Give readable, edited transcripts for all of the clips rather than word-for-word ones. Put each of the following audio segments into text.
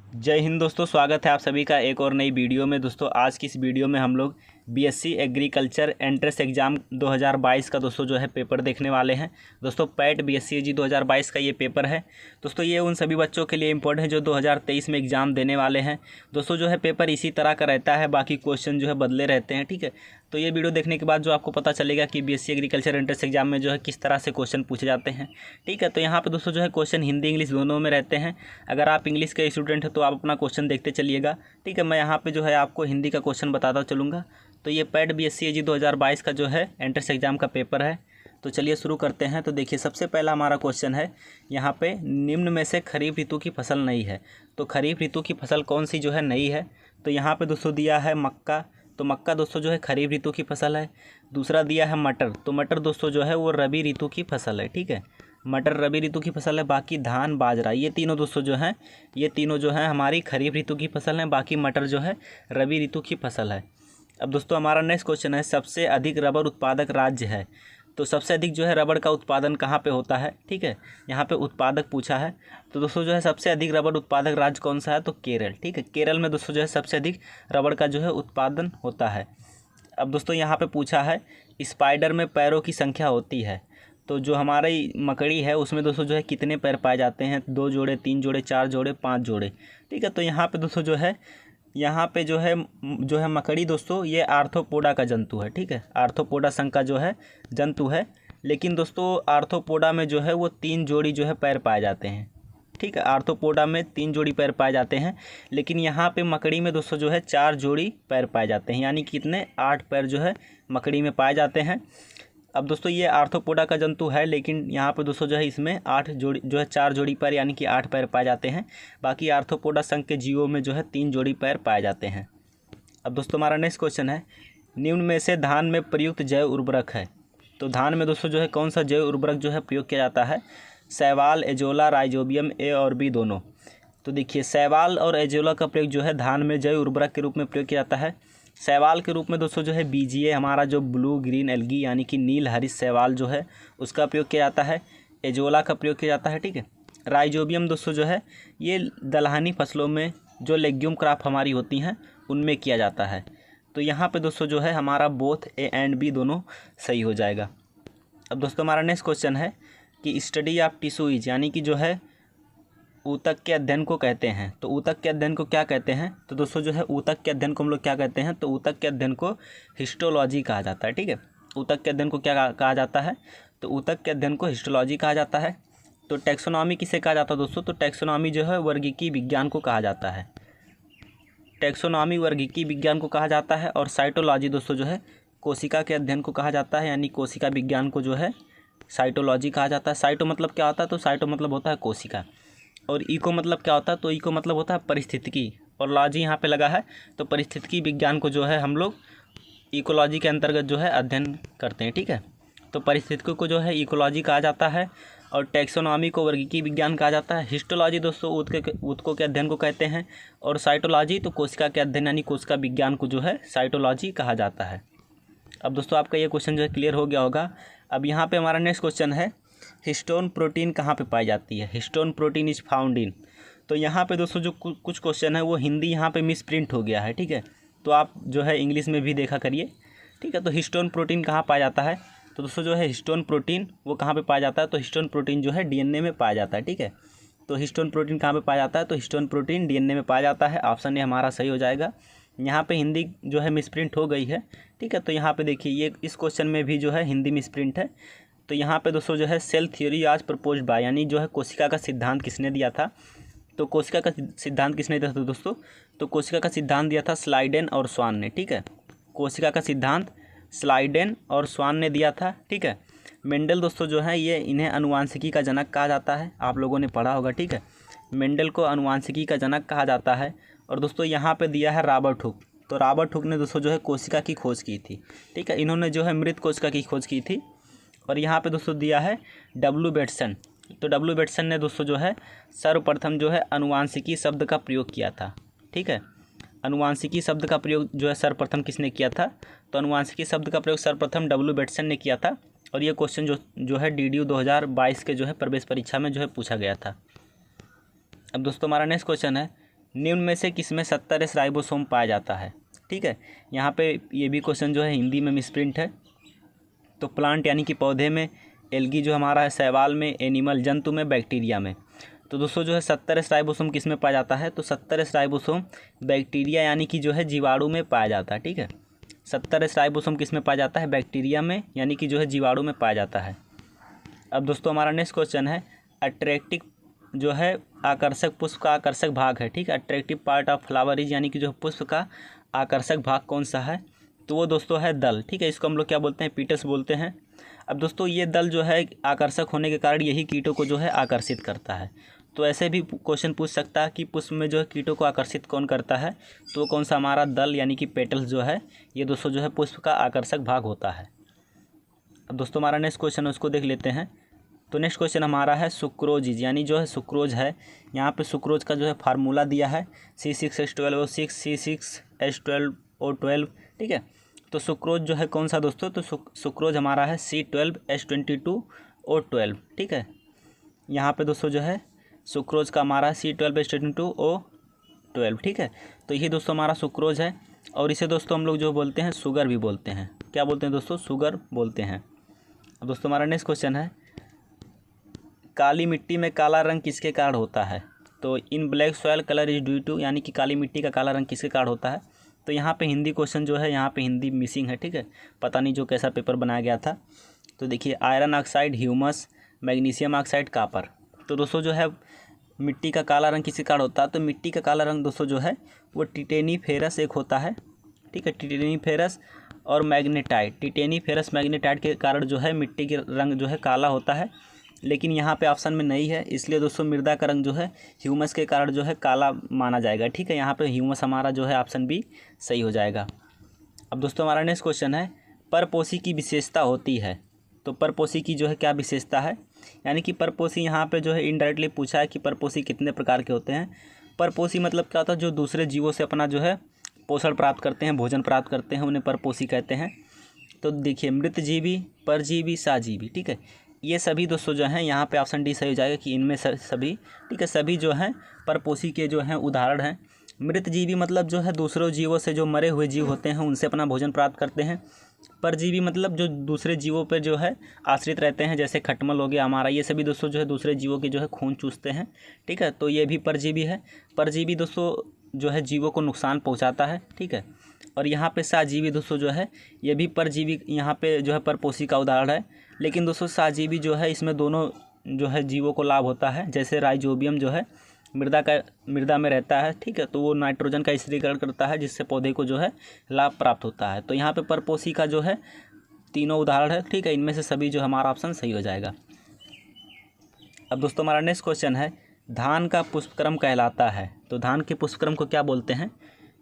जय हिंद दोस्तों, स्वागत है आप सभी का एक और नई वीडियो में। दोस्तों आज की इस वीडियो में हम लोग बीएससी एग्रीकल्चर एंट्रेंस एग्ज़ाम 2022 का दोस्तों जो है पेपर देखने वाले हैं। दोस्तों पैट बीएससी 2022 का ये पेपर है। दोस्तों ये उन सभी बच्चों के लिए इम्पोर्टेंट है जो 2023 में एग्ज़ाम देने वाले हैं। दोस्तों जो है पेपर इसी तरह का रहता है, बाकी क्वेश्चन जो है बदले रहते हैं। ठीक है, तो ये वीडियो देखने के बाद जो आपको पता चलेगा कि बीएससी एग्रीकल्चर एंट्रेंस एग्जाम में जो है किस तरह से क्वेश्चन पूछे जाते हैं। ठीक है, तो यहाँ पे दोस्तों जो है क्वेश्चन हिंदी इंग्लिश दोनों में रहते हैं। अगर आप इंग्लिश के स्टूडेंट हैं तो आप अपना क्वेश्चन देखते चलिएगा। ठीक है, मैं यहाँ पे जो है आपको हिंदी का क्वेश्चन बताता चलूँगा। तो ये पैट बीएससी 2022 का जो है एंट्रेंस एग्जाम का पेपर है। तो चलिए शुरू करते हैं। तो देखिए सबसे पहला हमारा क्वेश्चन है यहाँ पे, निम्न में से खरीफ ऋतु की फसल नहीं है। तो खरीफ ऋतु की फसल कौन सी जो है नहीं है? तो यहाँ पे दोस्तों दिया है मक्का। तो मक्का दोस्तों जो है खरीफ ऋतु की फसल है। दूसरा दिया है मटर। तो मटर दोस्तों जो है वो रबी ऋतु की फसल है। ठीक है, मटर रबी ऋतु की फसल है। बाकी धान बाजरा ये तीनों दोस्तों जो हैं, ये तीनों जो है हमारी खरीफ ऋतु की फसल है। बाकी मटर जो है रबी ऋतु की फसल है। अब दोस्तों हमारा नेक्स्ट क्वेश्चन है, सबसे अधिक रबर उत्पादक राज्य है। तो सबसे अधिक जो है रबड़ का उत्पादन कहाँ पे होता है? ठीक है, यहाँ पे उत्पादक पूछा है। तो दोस्तों जो है सबसे अधिक रबड़ उत्पादक राज्य कौन सा है? तो केरल। ठीक है, केरल में दोस्तों जो है सबसे अधिक रबड़ का जो है उत्पादन होता है। अब दोस्तों यहाँ पे पूछा है, स्पाइडर में पैरों की संख्या होती है। तो जो हमारी मकड़ी है उसमें दोस्तों जो है कितने पैर पाए जाते हैं? 2 जोड़े, 3 जोड़े, 4 जोड़े, 5 जोड़े। ठीक है, तो यहाँ पे दोस्तों जो है यहाँ पे जो है मकड़ी दोस्तों ये आर्थ्रोपोडा का जंतु है। ठीक है, आर्थ्रोपोडा संघ का जो है जंतु है। लेकिन दोस्तों आर्थ्रोपोडा में जो है वो 3 जोड़ी जो है पैर पाए जाते हैं। ठीक है, आर्थ्रोपोडा में 3 जोड़ी पैर पाए जाते हैं। लेकिन यहाँ पे मकड़ी में दोस्तों जो है 4 जोड़ी पैर पाए जाते हैं, यानी कितने 8 पैर जो है मकड़ी में पाए जाते हैं। अब दोस्तों ये आर्थ्रोपोडा का जंतु है, लेकिन यहाँ पे दोस्तों जो है इसमें 8 जोड़ी जो है 4 जोड़ी पैर यानी कि 8 पैर पाए जाते हैं। बाकी आर्थ्रोपोडा संघ के जीवों में जो है 3 जोड़ी पैर पाए जाते हैं। अब दोस्तों हमारा नेक्स्ट क्वेश्चन है, निम्न में से धान में प्रयुक्त जैव उर्वरक है। तो धान में दोस्तों जो है कौन सा जैव उर्वरक जो है प्रयोग किया जाता है? शैवाल, एजोला, राइजोबियम, ए और बी दोनों। तो देखिए शैवाल और एजोला का प्रयोग जो है धान में जैव उर्वरक के रूप में प्रयोग किया जाता है। शैवाल के रूप में दोस्तों जो है बीजीए हमारा जो ब्लू ग्रीन एल्गी यानी कि नील हरित शैवाल जो है उसका प्रयोग किया जाता है। एजोला का प्रयोग किया जाता है। ठीक है, राइजोबियम दोस्तों जो है ये दलहनी फसलों में जो लेग्यूम क्रॉप हमारी होती हैं उनमें किया जाता है। तो यहाँ पे दोस्तों जो है हमारा बोथ ए एंड बी दोनों सही हो जाएगा। अब दोस्तों हमारा नेक्स्ट क्वेश्चन है कि स्टडी ऑफ टिश्यूज यानी कि जो है ऊतक के अध्ययन को कहते हैं। तो ऊतक के अध्ययन को क्या कहते हैं? तो दोस्तों जो है ऊतक के अध्ययन को हम लोग क्या कहते हैं? तो ऊतक के अध्ययन को हिस्टोलॉजी कहा जाता है। ठीक है, ऊतक के अध्ययन को क्या कहा जाता है? तो ऊतक के अध्ययन को हिस्टोलॉजी कहा जाता है। तो टैक्सोनॉमी किसे कहा जाता है दोस्तों? तो टैक्सोनॉमी जो है वर्गीकीय विज्ञान को कहा जाता है। टैक्सोनॉमी वर्गीकीय विज्ञान को कहा जाता है। और साइटोलॉजी दोस्तों जो है कोशिका के अध्ययन को कहा जाता है, यानी कोशिका विज्ञान को जो है साइटोलॉजी कहा जाता है। साइटो मतलब क्या होता है? तो साइटो मतलब होता है कोशिका। और इको मतलब क्या होता है? तो इको मतलब होता है परिस्थितिकी। और लॉजी यहाँ पे लगा है, तो परिस्थितिकी विज्ञान को जो है हम लोग इकोलॉजी के अंतर्गत जो है अध्ययन करते हैं। ठीक है, तो परिस्थितिकी को जो है इकोलॉजी कहा जाता है। और टैक्सोनॉमी को वर्गीकीय विज्ञान कहा जाता है। हिस्टोलॉजी दोस्तों ऊतकों के अध्ययन को कहते हैं। और साइटोलॉजी तो कोशिका के अध्ययन यानी कोशिका विज्ञान को जो है साइटोलॉजी कहा जाता है। अब दोस्तों आपका ये क्वेश्चन जो है क्लियर हो गया होगा। अब यहाँ पे हमारा नेक्स्ट क्वेश्चन है, हिस्टोन प्रोटीन कहाँ पे पाई जाती है? Histone protein is found in. तो यहाँ पे दोस्तों जो कुछ क्वेश्चन है वो हिंदी यहाँ पे मिस प्रिंट हो गया है। ठीक है, तो आप जो है इंग्लिश में भी देखा करिए। ठीक है, तो हिस्टोन प्रोटीन कहाँ पाया जाता है? तो दोस्तों जो है हिस्टोन प्रोटीन वो कहाँ पे पाया जाता है? तो हिस्टोन प्रोटीन जो है डीएनए में पाया जाता है। ठीक है, तो हिस्टोन प्रोटीन कहाँ पे पाया जाता है? तो हिस्टोन प्रोटीन डीएनए में पाया जाता है। ऑप्शन ए हमारा सही हो जाएगा। यहाँ पे हिंदी जो है मिसप्रिंट हो गई है। ठीक है, तो यहाँ पे देखिए ये इस क्वेश्चन में भी जो है हिंदी मिसप्रिंट है। तो यहाँ पे दोस्तों जो है सेल थ्योरी आज प्रपोज्ड बाय, यानी जो है कोशिका का सिद्धांत किसने दिया था? तो कोशिका का सिद्धांत किसने दिया था दोस्तों? तो कोशिका का सिद्धांत दिया था स्लाइडेन और स्वान ने। ठीक है, कोशिका का सिद्धांत स्लाइडेन और स्वान ने दिया था। ठीक है, मेंडल दोस्तों जो है ये इन्हें अनुवांशिकी का जनक कहा जाता है, आप लोगों ने पढ़ा होगा। ठीक है, मेंडल को अनुवांशिकी का जनक कहा जाता है। और दोस्तों यहाँ पे दिया है रॉबर्ट हुक। तो रॉबर्ट हुक ने दोस्तों जो है कोशिका की खोज की थी। ठीक है, इन्होंने जो है मृत कोशिका की खोज की थी। और यहाँ पे दोस्तों दिया है डब्ल्यू बेटसन। तो डब्ल्यू बेटसन ने दोस्तों जो है सर्वप्रथम जो है अनुवांशिकी शब्द का प्रयोग किया था। ठीक है, अनुवांशिकी शब्द का प्रयोग जो है सर्वप्रथम किसने किया था? तो अनुवांशिकी शब्द का प्रयोग सर्वप्रथम डब्ल्यू बेटसन ने किया था। और ये क्वेश्चन जो है DDU 2022 के जो है प्रवेश परीक्षा में जो है पूछा गया था। अब दोस्तों हमारा नेक्स्ट क्वेश्चन है, निम्न में से किसमें 70S राइबोसोम पाया जाता है। ठीक है, यहाँ पे ये भी क्वेश्चन जो है हिंदी में मिसप्रिंट है। तो प्लांट यानी कि पौधे में, एल्गी जो हमारा है शैवाल में, एनिमल जंतु में, बैक्टीरिया में। तो दोस्तों जो है 70S राइबोसोम किस में पाया जाता है, तो 70S राइबोसोम बैक्टीरिया यानी कि जो है जीवाणु में पाया जाता है। ठीक है, 70S राइबोसोम किस में पाया जाता है, बैक्टीरिया में यानी कि जो है जीवाणु में पाया जाता है। अब दोस्तों हमारा नेक्स्ट क्वेश्चन है अट्रैक्टिव जो है आकर्षक पुष्प का आकर्षक भाग है। ठीक है, attractive part of flower is यानी कि जो पुष्प का आकर्षक भाग कौन सा है, तो वो दोस्तों है दल। ठीक है, इसको हम लोग क्या बोलते हैं, पीटस बोलते हैं। अब दोस्तों ये दल जो है आकर्षक होने के कारण यही कीटों को जो है आकर्षित करता है। तो ऐसे भी क्वेश्चन पूछ सकता है कि पुष्प में जो है कीटों को आकर्षित कौन करता है, तो कौन सा हमारा दल यानी कि पेटल्स जो है ये दोस्तों जो है पुष्प का आकर्षक भाग होता है। अब दोस्तों हमारा नेक्स्ट क्वेश्चन है उसको देख लेते हैं। तो नेक्स्ट क्वेश्चन हमारा है सुक्रोज यानी जो है सुक्रोज है, यहाँ पे सुक्रोज का जो है फार्मूला दिया है C6H12O6 C6H12O12। ठीक है, तो सुक्रोज जो है कौन सा दोस्तों, तो सुक्रोज हमारा है C12H22O12। ठीक है, यहाँ पे दोस्तों जो है सुक्रोज का हमारा C12H22O12। ठीक है, तो यही दोस्तों हमारा सुक्रोज है और इसे दोस्तों हम लोग जो बोलते हैं शुगर भी बोलते हैं। क्या बोलते हैं दोस्तों, शुगर बोलते हैं। अब दोस्तों हमारा नेक्स्ट क्वेश्चन है काली मिट्टी में काला रंग किसके कारण होता है, तो in black soil colour is due to यानी कि काली मिट्टी का काला रंग किसके कारण होता है। तो यहाँ पे हिंदी क्वेश्चन जो है यहाँ पे हिंदी मिसिंग है। ठीक है, पता नहीं जो कैसा पेपर बनाया गया था। तो देखिए iron oxide, humus, magnesium oxide, copper. तो दोस्तों जो है मिट्टी का काला रंग किसके कारण होता है, तो मिट्टी का काला रंग दोस्तों जो है वो टिटेनीफेरस एक होता है। ठीक है, टिटेनीफेरस और मैग्नेटाइट, टिटेनीफेरस मैग्नेटाइट के कारण जो है मिट्टी के रंग जो है काला होता है। लेकिन यहाँ पे ऑप्शन में नहीं है, इसलिए दोस्तों मृदा का रंग जो है ह्यूमस के कारण जो है काला माना जाएगा। ठीक है, यहाँ पे ह्यूमस हमारा जो है ऑप्शन बी सही हो जाएगा। अब दोस्तों हमारा नेक्स्ट क्वेश्चन है परपोषी की विशेषता होती है। तो परपोषी की जो है क्या विशेषता है, यानी कि परपोषी यहाँ पे जो है इनडायरेक्टली पूछा है कि परपोषी कितने प्रकार के होते हैं। परपोषी मतलब क्या होता है, जो दूसरे जीवों से अपना जो है पोषण प्राप्त करते हैं, भोजन प्राप्त करते हैं, उन्हें परपोषी कहते हैं। तो देखिए मृतजीवी, परजीवी, साजीवी। ठीक है, ये सभी दोस्तों जो हैं यहाँ पे ऑप्शन डी सही हो जाएगा कि इनमें सभी। ठीक है, सभी जो हैं परपोषी के जो हैं उदाहरण हैं। मृतजीवी मतलब जो है दूसरों जीवों से जो मरे हुए जीव होते हैं उनसे अपना भोजन प्राप्त करते हैं। परजीवी मतलब जो दूसरे जीवों पर जो है आश्रित रहते हैं, जैसे खटमल हो गया हमारा, ये सभी दोस्तों जो है दूसरे जीवों के जो है खून चूसते हैं। ठीक है, तो ये भी परजीवी है। परजीवी दोस्तों जो है जीवों को नुकसान पहुँचाता है। ठीक है, और यहाँ पे साजीवी दोस्तों जो है ये भी परजीवी यहाँ पे जो है परपोषी का उदाहरण है। लेकिन दोस्तों साजीवी जो है इसमें दोनों जो है जीवों को लाभ होता है। जैसे राइजोबियम जो है मृदा में रहता है। ठीक है, तो वो नाइट्रोजन का स्थिरीकरण करता है जिससे पौधे को जो है लाभ प्राप्त होता है। तो यहाँ पे परपोषी का जो है तीनों उदाहरण है। ठीक है, इनमें से सभी जो हमारा ऑप्शन सही हो जाएगा। अब दोस्तों हमारा नेक्स्ट क्वेश्चन है धान का पुष्पक्रम कहलाता है। तो धान के पुष्पक्रम को क्या बोलते हैं,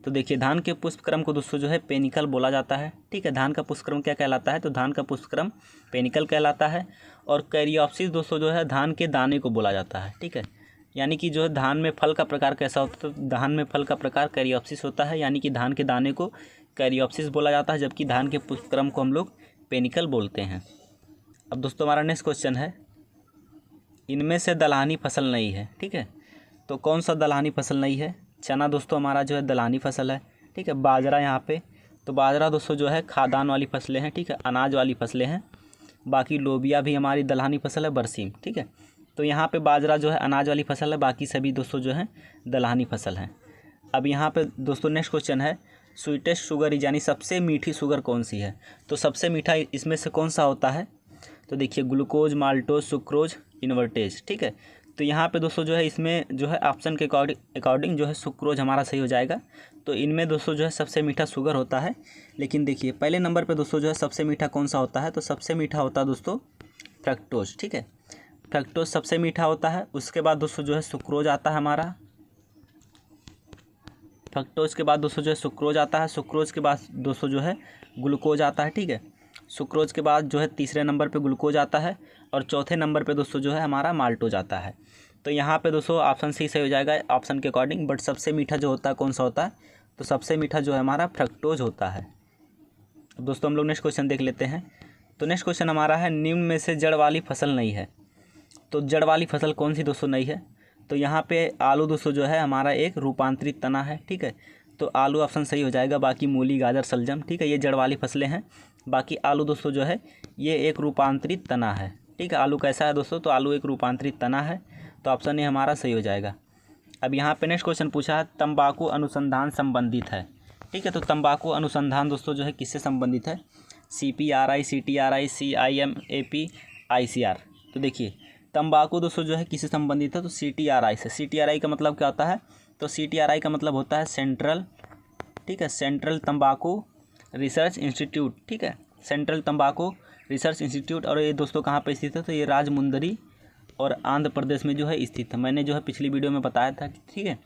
तो देखिए धान के पुष्पक्रम को दोस्तों जो है पेनिकल बोला जाता है। ठीक है, धान का पुष्पक्रम क्या कहलाता है, तो धान का पुष्पक्रम पेनिकल कहलाता है। और कैरियोप्सिस दोस्तों जो है धान के दाने को बोला जाता है। ठीक है, यानी कि जो है धान में फल का प्रकार कैसा होता है, तो धान में फल का प्रकार कैरियोप्सिस होता है, यानी कि धान के दाने को कैरियोप्सिस बोला जाता है, जबकि धान के पुष्पक्रम को हम लोग पेनिकल बोलते हैं। अब दोस्तों हमारा नेक्स्ट क्वेश्चन है इनमें से दलहनी फसल नहीं है। ठीक है, तो कौन सा दलहनी फसल नहीं है, चना दोस्तों हमारा जो है दलहनी फसल है। ठीक है, बाजरा यहाँ पे, तो बाजरा दोस्तों जो है खाद्यान्न वाली फसलें हैं। ठीक है, अनाज वाली फसलें हैं। बाकी लोबिया भी हमारी दलहनी फसल है, बरसीम। ठीक है, तो यहाँ पे बाजरा जो है अनाज वाली फसल है, बाकी सभी दोस्तों जो है दलहनी फसल हैं। अब यहाँ पे दोस्तों नेक्स्ट क्वेश्चन है स्वीटेस्ट शुगर यानी सबसे मीठी शुगर कौन सी है, तो सबसे मीठा इसमें से कौन सा होता है, तो देखिए ग्लूकोज, माल्टोज, सुक्रोज, इन्वर्टेज। ठीक है, तो यहाँ पे दोस्तों जो है इसमें जो है ऑप्शन के अकॉर्डिंग जो है सुक्रोज हमारा सही हो जाएगा। तो इनमें दोस्तों जो है सबसे मीठा शुगर होता है। लेकिन देखिए पहले नंबर पे दोस्तों जो है सबसे मीठा कौन सा होता है, तो सबसे मीठा होता है दोस्तों फ्रक्टोज। ठीक है, फ्रक्टोज सबसे मीठा होता है। उसके बाद दोस्तों जो है सुक्रोज आता है हमारा, फ्रक्टोज के बाद दोस्तों जो है सुक्रोज आता है। सुक्रोज के बाद दोस्तों जो है ग्लूकोज आता है। ठीक है, सुक्रोज के बाद जो है तीसरे नंबर पे ग्लूकोज आता है और चौथे नंबर पे दोस्तों जो है हमारा माल्टोज आता है। तो यहाँ पे दोस्तों ऑप्शन सी सही हो जाएगा ऑप्शन के अकॉर्डिंग। बट सबसे मीठा जो होता है कौन सा होता है, तो सबसे मीठा जो है हमारा फ्रक्टोज होता है। अब दोस्तों हम लोग नेक्स्ट क्वेश्चन देख लेते हैं। तो नेक्स्ट क्वेश्चन हमारा है निम्न में से जड़ वाली फसल नहीं है। तो जड़ वाली फसल कौन सी दोस्तों नहीं है, तो यहाँ पे आलू दोस्तों जो है हमारा एक रूपांतरित तना है, ठीक है। तो आलू ऑप्शन सही हो जाएगा। बाकी मूली, गाजर, शलजम, ठीक है, ये जड़ वाली फसलें हैं। बाकी आलू दोस्तों जो है ये एक रूपांतरित तना है, ठीक है। आलू कैसा है दोस्तों, तो आलू एक रूपांतरित तना है, तो ऑप्शन ए हमारा सही हो जाएगा। अब यहाँ पे नेक्स्ट क्वेश्चन पूछा है तंबाकू अनुसंधान संबंधित है, ठीक है। तो तंबाकू अनुसंधान दोस्तों जो है किससे संबंधित है, CPRI, CTRI, CIMAP, ICR। तो देखिए तंबाकू दोस्तों जो है किससे संबंधित है, तो CTRI से। CTRI का मतलब क्या होता है, तो CTRI का मतलब होता है सेंट्रल, ठीक है, सेंट्रल तंबाकू रिसर्च इंस्टीट्यूट, ठीक है, सेंट्रल तंबाकू रिसर्च इंस्टीट्यूट। और ये दोस्तों कहाँ पर स्थित है, तो ये राजमुंदरी और आंध्र प्रदेश में जो है स्थित है। मैंने जो है पिछली वीडियो में बताया था, ठीक है।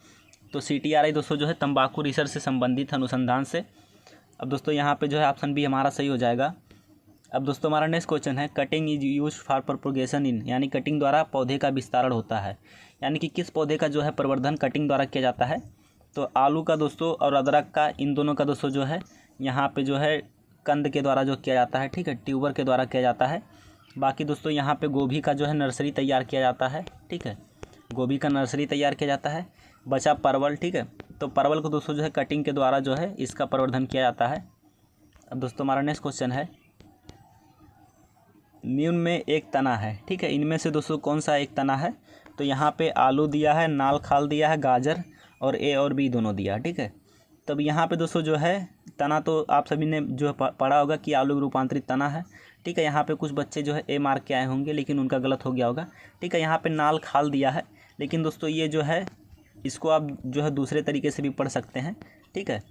तो CTRI दोस्तों जो है तंबाकू रिसर्च से संबंधित अनुसंधान से। अब दोस्तों यहाँ पे जो है ऑप्शन बी हमारा सही हो जाएगा। अब दोस्तों हमारा नेक्स्ट क्वेश्चन है cutting is use for propagation in, यानी कटिंग द्वारा पौधे का विस्तारण होता है, यानी कि किस पौधे का जो है प्रवर्धन कटिंग द्वारा किया जाता है। तो आलू का दोस्तों और अदरक का, इन दोनों का दोस्तों जो है यहाँ पे जो है कंद के द्वारा जो किया जाता है, ठीक है, ट्यूबर के द्वारा किया जाता है। बाकी दोस्तों यहाँ पे गोभी का जो है नर्सरी तैयार किया जाता है, ठीक है, गोभी का नर्सरी तैयार किया जाता है। बचा परवल, ठीक है, तो परवल को दोस्तों जो है कटिंग के द्वारा जो है इसका प्रवर्धन किया जाता है। अब दोस्तों हमारा नेक्स्ट क्वेश्चन है निम्न में एक तना है, ठीक है, इनमें से दोस्तों कौन सा एक तना है। तो यहाँ पे आलू दिया है, नाल खाल दिया है, गाजर और ए और बी दोनों दिया, ठीक है। तब यहाँ पे दोस्तों जो है तना, तो आप सभी ने जो है पढ़ा होगा कि आलू रूपांतरित तना है, ठीक है। यहाँ पे कुछ बच्चे जो है ए मार्क के आए होंगे, लेकिन उनका गलत हो गया होगा, ठीक है। यहाँ पे नाल खाल दिया है, लेकिन दोस्तों ये जो है इसको आप जो है दूसरे तरीके से भी पढ़ सकते हैं, ठीक है।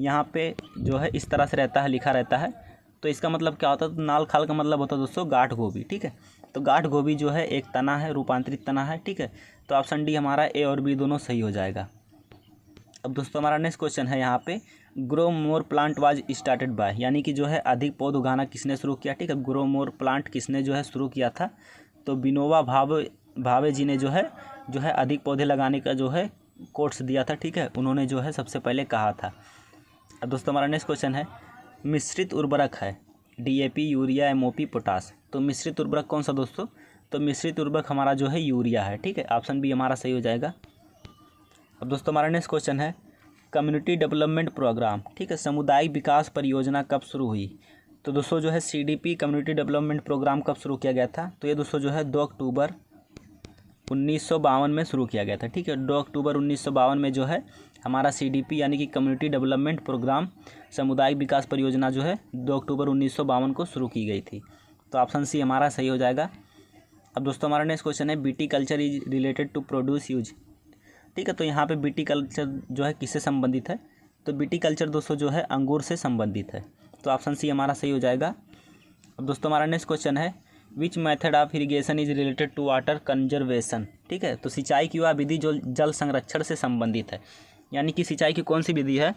यहाँ पे जो है इस तरह से रहता है, लिखा रहता है, तो इसका मतलब क्या होता है, तो नाल खाल का मतलब होता है दोस्तों गांठ गोभी, ठीक है। तो गांठ गोभी जो है एक तना है, रूपांतरित तना है, ठीक है। तो ऑप्शन डी हमारा ए और बी दोनों सही हो जाएगा। अब दोस्तों हमारा नेक्स्ट क्वेश्चन है यहाँ पे grow more plant was started by, यानी कि जो है अधिक पौध उगाना किसने शुरू किया, ठीक है। ग्रो मोर प्लांट किसने जो है शुरू किया था, तो विनोबा भावे जी ने जो है अधिक पौधे लगाने का जो है कोर्स दिया था, ठीक है, उन्होंने जो है सबसे पहले कहा था। अब दोस्तों हमारा नेक्स्ट क्वेश्चन है मिश्रित उर्वरक है DAP, यूरिया, MOP, पोटास। तो मिश्रित उर्वरक कौन सा दोस्तों, तो मिश्रित उर्वरक हमारा जो है यूरिया है, ठीक है, ऑप्शन बी हमारा सही हो जाएगा। अब दोस्तों हमारा नेक्स्ट क्वेश्चन है कम्युनिटी डेवलपमेंट प्रोग्राम, ठीक है, समुदायिक विकास परियोजना कब शुरू हुई। तो दोस्तों जो है CDP कम्युनिटी डेवलपमेंट प्रोग्राम कब शुरू किया गया था, तो ये दोस्तों जो है 2 अक्टूबर 1952 में शुरू किया गया था, ठीक है। 2 अक्टूबर 1952 में जो है हमारा CDP यानी कि कम्युनिटी डेवलपमेंट प्रोग्राम, सामुदायिक विकास परियोजना जो है 2 अक्टूबर 1952 को शुरू की गई थी। तो ऑप्शन सी हमारा सही हो जाएगा। अब दोस्तों हमारा नेक्स्ट क्वेश्चन है BT culture is related to produce use, ठीक है। तो यहाँ पे बीटी कल्चर जो है किससे संबंधित है, तो बीटी कल्चर दोस्तों जो है अंगूर से संबंधित है, तो ऑप्शन सी हमारा सही हो जाएगा। अब दोस्तों हमारा नेक्स्ट क्वेश्चन है which method of irrigation is related to water conservation, ठीक है। तो सिंचाई की वह विधि जो जल संरक्षण से संबंधित है, यानी कि सिंचाई की कौन सी विधि है